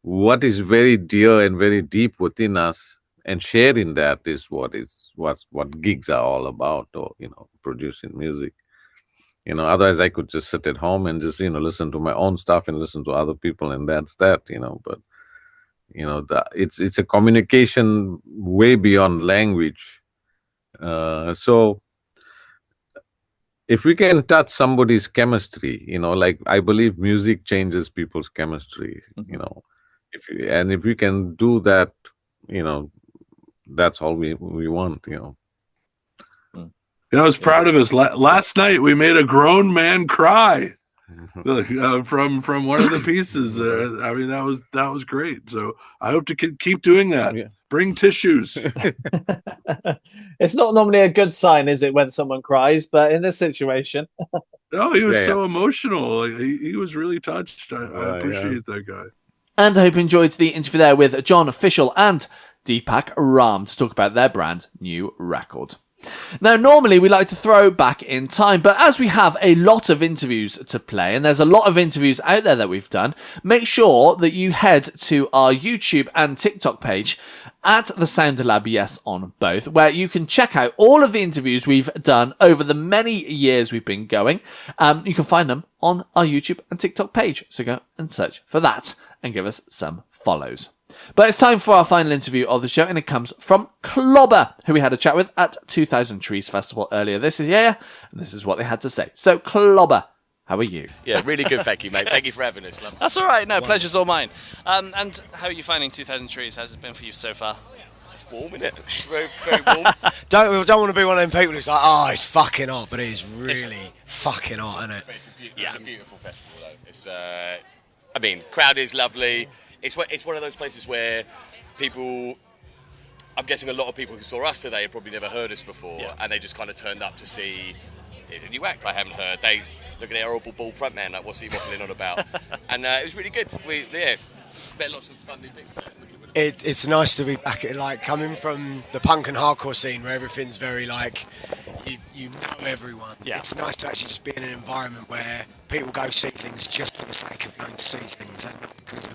what is very dear and very deep within us and sharing that is what gigs are all about, or producing music. Otherwise I could just sit at home and just listen to my own stuff and listen to other people, and that's that. But it's a communication way beyond language. So if we can touch somebody's chemistry, like I believe music changes people's chemistry. If we can do that, that's all we want. I was proud of us. Last night we made a grown man cry from one of the pieces. I mean, that was great. So I hope to keep doing that. Yeah. Bring tissues. It's not normally a good sign, is it, when someone cries? But in this situation, no, he was so emotional. Like, he was really touched. I appreciate that guy. And I hope you enjoyed the interview there with John Fishell and Deepak Ram to talk about their brand new record. Now, normally we like to throw back in time, but as we have a lot of interviews to play, and there's a lot of interviews out there that we've done, make sure that you head to our YouTube and TikTok page at The Sound Lab, yes, on both, where you can check out all of the interviews we've done over the many years we've been going. You can find them on our YouTube and TikTok page, so go and search for that and give us some follows. But it's time for our final interview of the show, and it comes from CLOBBER, who we had a chat with at 2000 Trees Festival earlier this year, and this is what they had to say. So, CLOBBER, how are you? Yeah, really good, thank you, mate. Thank you for having us. That's all right, no, pleasure's all mine. And how are you finding 2000 Trees? How's it been for you so far? It's warm, isn't it? It's very, very warm. don't want to be one of them people who's like, oh, it's fucking hot, but it is really fucking hot, isn't it? It's a beautiful festival, though. It's, I mean, crowd is lovely. It's one of those places where people I'm guessing a lot of people who saw us today have probably never heard us before, Yeah. and they just kind of turned up to see there's a new act I haven't heard. They look at the horrible bald frontman, like what's he waffling on about? And it was really good. We met lots of fun new people there. It's nice to be back at, like, coming from the punk and hardcore scene where everything's very like you know everyone. Yeah. It's nice to actually just be in an environment where people go see things just for the sake of going to see things and not because of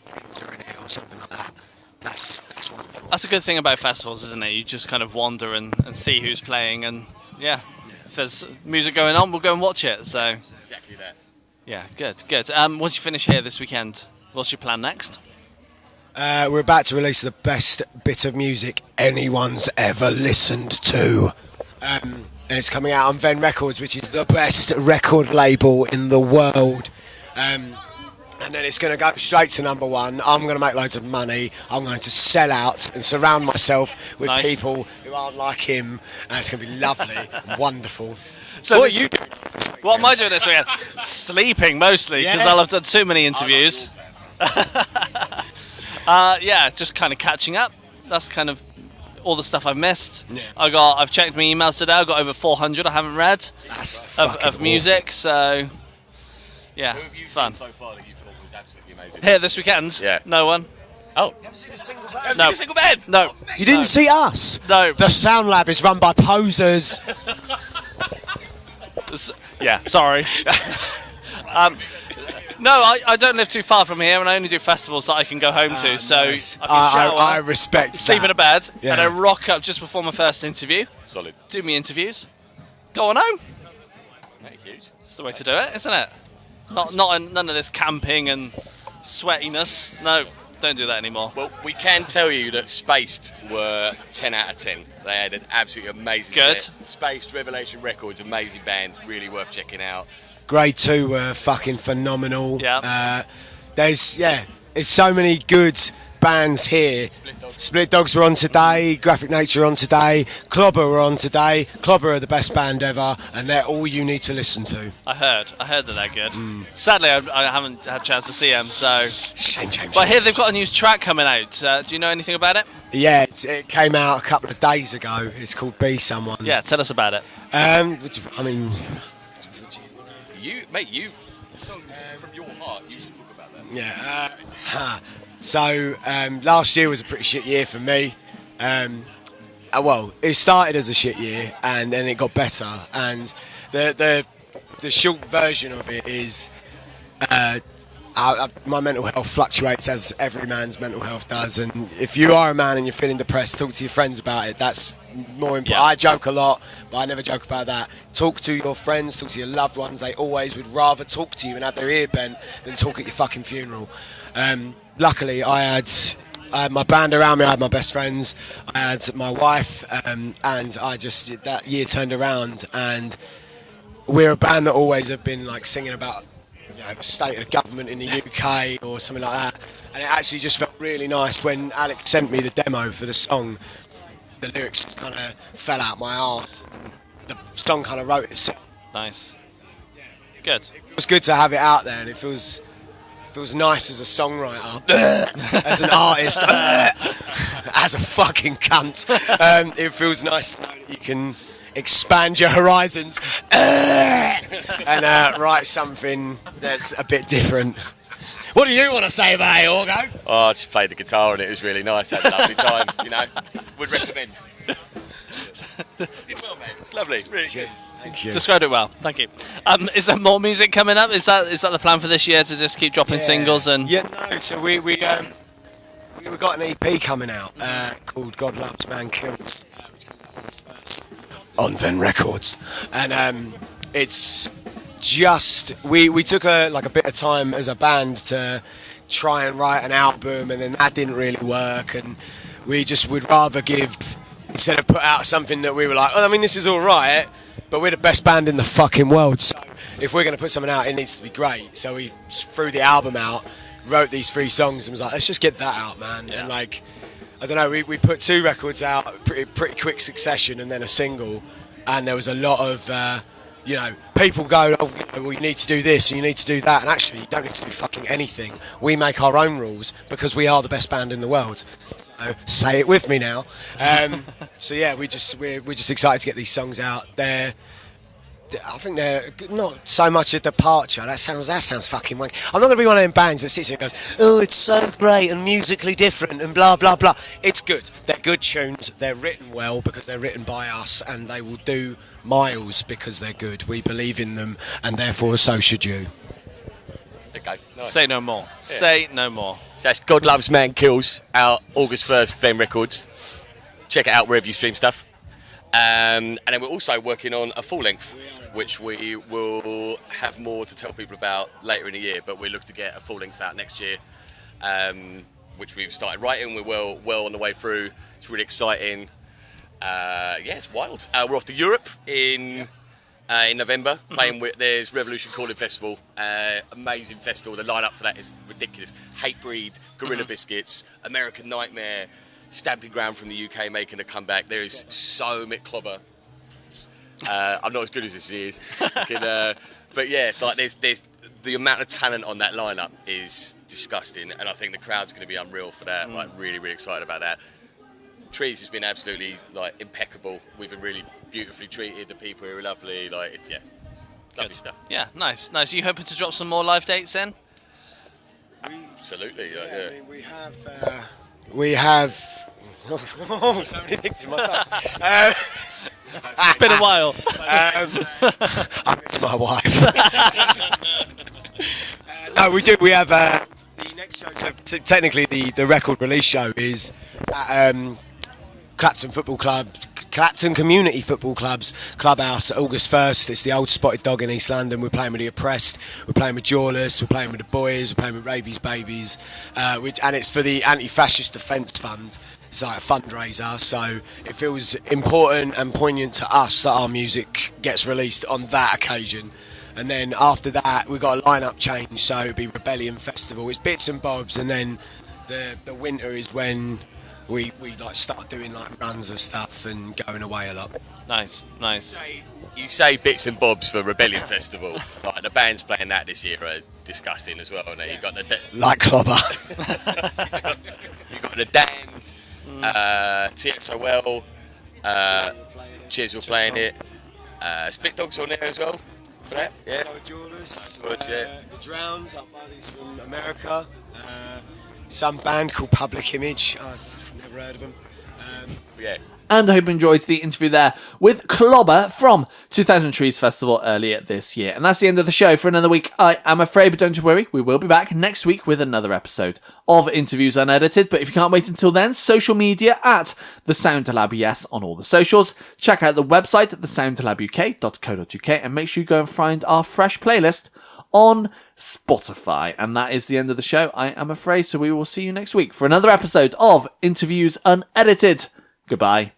friends are in it or something like that. That's wonderful. That's a good thing about festivals, isn't it? You just kind of wander and see who's playing, and if there's music going on, we'll go and watch it. So Exactly that. yeah, good. Once you finish here this weekend, what's your plan next? We're about to release the best bit of music anyone's ever listened to. And it's coming out on Ven Records, which is the best record label in the world. And then it's going to go straight to number one. I'm going to make loads of money. I'm going to sell out and surround myself with Nice. people who aren't like him. And it's going to be lovely and wonderful. So What are you doing? What am I doing this weekend? Sleeping mostly, because Yeah. I'll have done too many interviews. Just kind of catching up. That's kind of all the stuff I've missed. Yeah. I've checked my emails today. I've got over 400 I haven't read That's of fucking music. So yeah, Who have you fun. seen so far that you thought was absolutely amazing? Here this weekend? Yeah. No one. Oh, No. seen a single bed. No. You didn't see us? No. The Sound Lab is run by posers. Yeah. Sorry. No, I don't live too far from here, and I only do festivals that I can go home to. So Nice. I can shower, I respect sleep that. in a bed, Yeah. and I rock up just before my first interview. Solid. Do me interviews. Go on home. Mate, huge. That's the way to do it, isn't it? None of this camping and sweatiness. No, don't do that anymore. Well, we can tell you that Spaced were 10 out of 10. They had an absolutely amazing Good. set. Spaced, Revelation Records, amazing band, really worth checking out. Grade 2 were fucking phenomenal. Yeah. There's so many good bands here. Split Dogs were on today, Graphic Nature on today, Clobber were on today. Clobber are the best band ever, and they're all you need to listen to. I heard that they're good. Sadly, I haven't had a chance to see them. So, Shame. but I hear they've got a new track coming out. Do you know anything about it? Yeah, it came out a couple of days ago. It's called Be Someone. Yeah, tell us about it. I mean, You songs from your heart, you should talk about that. yeah. So last year was a pretty shit year for me. Well, it started as a shit year, and then it got better. And the short version of it is my mental health fluctuates as every man's mental health does. And if you are a man and you're feeling depressed, talk to your friends about it. That's more important. Yeah. I joke a lot, but I never joke about that. Talk to your friends, talk to your loved ones. They always would rather talk to you and have their ear bent than talk at your fucking funeral. Luckily, I had my band around me. I had my best friends. I had my wife, and that year turned around, and we're a band that always have been like singing about the state of the government in the UK or something like that. And it actually just felt really nice when Alex sent me the demo for the song. The lyrics just kind of fell out my arse. The song kind of wrote itself. Nice. Good. It was good to have it out there, and it feels nice as a songwriter, as an artist, as a fucking cunt. It feels nice to know that you can expand your horizons and write something that's a bit different. What do you want to say about it, Orgo? Oh, I just played the guitar and it was really nice. Had a lovely time, Would recommend. Did well, mate. It's lovely. Really good. Thank you. Described it well. Thank you. Is there more music coming up? Is that the plan for this year, to just keep dropping singles and? Yeah, no. So we got an EP coming out called God Loves Man Kills, which comes out August 1st on Ven Records, and it's just we took a bit of time as a band to try and write an album, and then that didn't really work, and we just would rather give, instead of put out something that we were like, oh, I mean, this is all right, but we're the best band in the fucking world, so if we're going to put something out, it needs to be great. So we threw the album out, wrote these 3 songs, and was like, let's just get that out, man. Yeah. And I don't know, we put 2 records out, pretty quick succession, and then a single, and there was a lot of people go, oh, well, you need to do this and you need to do that, and actually you don't need to do fucking anything. We make our own rules because we are the best band in the world. So say it with me now. So yeah, we're just excited to get these songs out there. I think they're not so much a departure. That sounds fucking wank. I'm not going to be one of them bands that sits here and goes, oh, it's so great and musically different and blah, blah, blah. It's good. They're good tunes. They're written well because they're written by us, and they will do miles because they're good. We believe in them, and therefore so should you. Okay, nice. Say no more. Yeah. Say no more. So that's God Loves Man Kills, out August 1st, Fen Records. Check it out wherever you stream stuff. And then we're also working on a full length, which we will have more to tell people about later in the year, but we look to get a full length out next year, which we've started writing. We're well on the way through. It's really exciting. Yeah, it's wild. We're off to Europe in November, playing with, there's Revolution Calling Festival, amazing festival. The lineup for that is ridiculous. Hatebreed, Gorilla Biscuits, American Nightmare, Stamping Ground from the UK making a comeback. There is so much clobber. I'm not as good as this is, but yeah, like there's the amount of talent on that lineup is disgusting, and I think the crowd's going to be unreal for that. Like really, really excited about that. Trees has been absolutely like impeccable. We've been really beautifully treated. The people here are lovely. Like it's lovely stuff. Yeah, nice. Are you hoping to drop some more live dates then? Absolutely. Yeah. I mean, we have. Oh, so many things in my phone. It's been a while. I miss my wife. No, we do. We have the next show. So technically, the record release show is at Clapton Community Football Club's Clubhouse, August 1st. It's the old Spotted Dog in East London. We're playing with the Oppressed, we're playing with Jawless, we're playing with the Boys, we're playing with Rabies Babies, and it's for the Anti-Fascist Defence Fund. It's like a fundraiser, so it feels important and poignant to us that our music gets released on that occasion. And then after that, we've got a lineup change, so it'll be Rebellion Festival. It's bits and bobs, and then the winter is when we like start doing like runs and stuff and going away a lot. Nice. You say bits and bobs for Rebellion Festival. Like the bands playing that this year are disgusting as well. You got the like Clobber. You got the Damned, TXOL, Cheers, we're playing it. Split Dogs on there as well for that. Yeah. Jawless, yeah. The Drowns, our buddies from America. Some band called Public Image. I've never heard of them. Yeah. And I hope you enjoyed the interview there with Clobber from 2000 Trees Festival earlier this year. And that's the end of the show for another week, I am afraid, but don't you worry, we will be back next week with another episode of Interviews Unedited. But if you can't wait until then, social media at The Sound Lab, yes, on all the socials. Check out the website at thesoundlabuk.co.uk and make sure you go and find our fresh playlist on Spotify. And that is the end of the show, I am afraid, so we will see you next week for another episode of Interviews Unedited. Goodbye.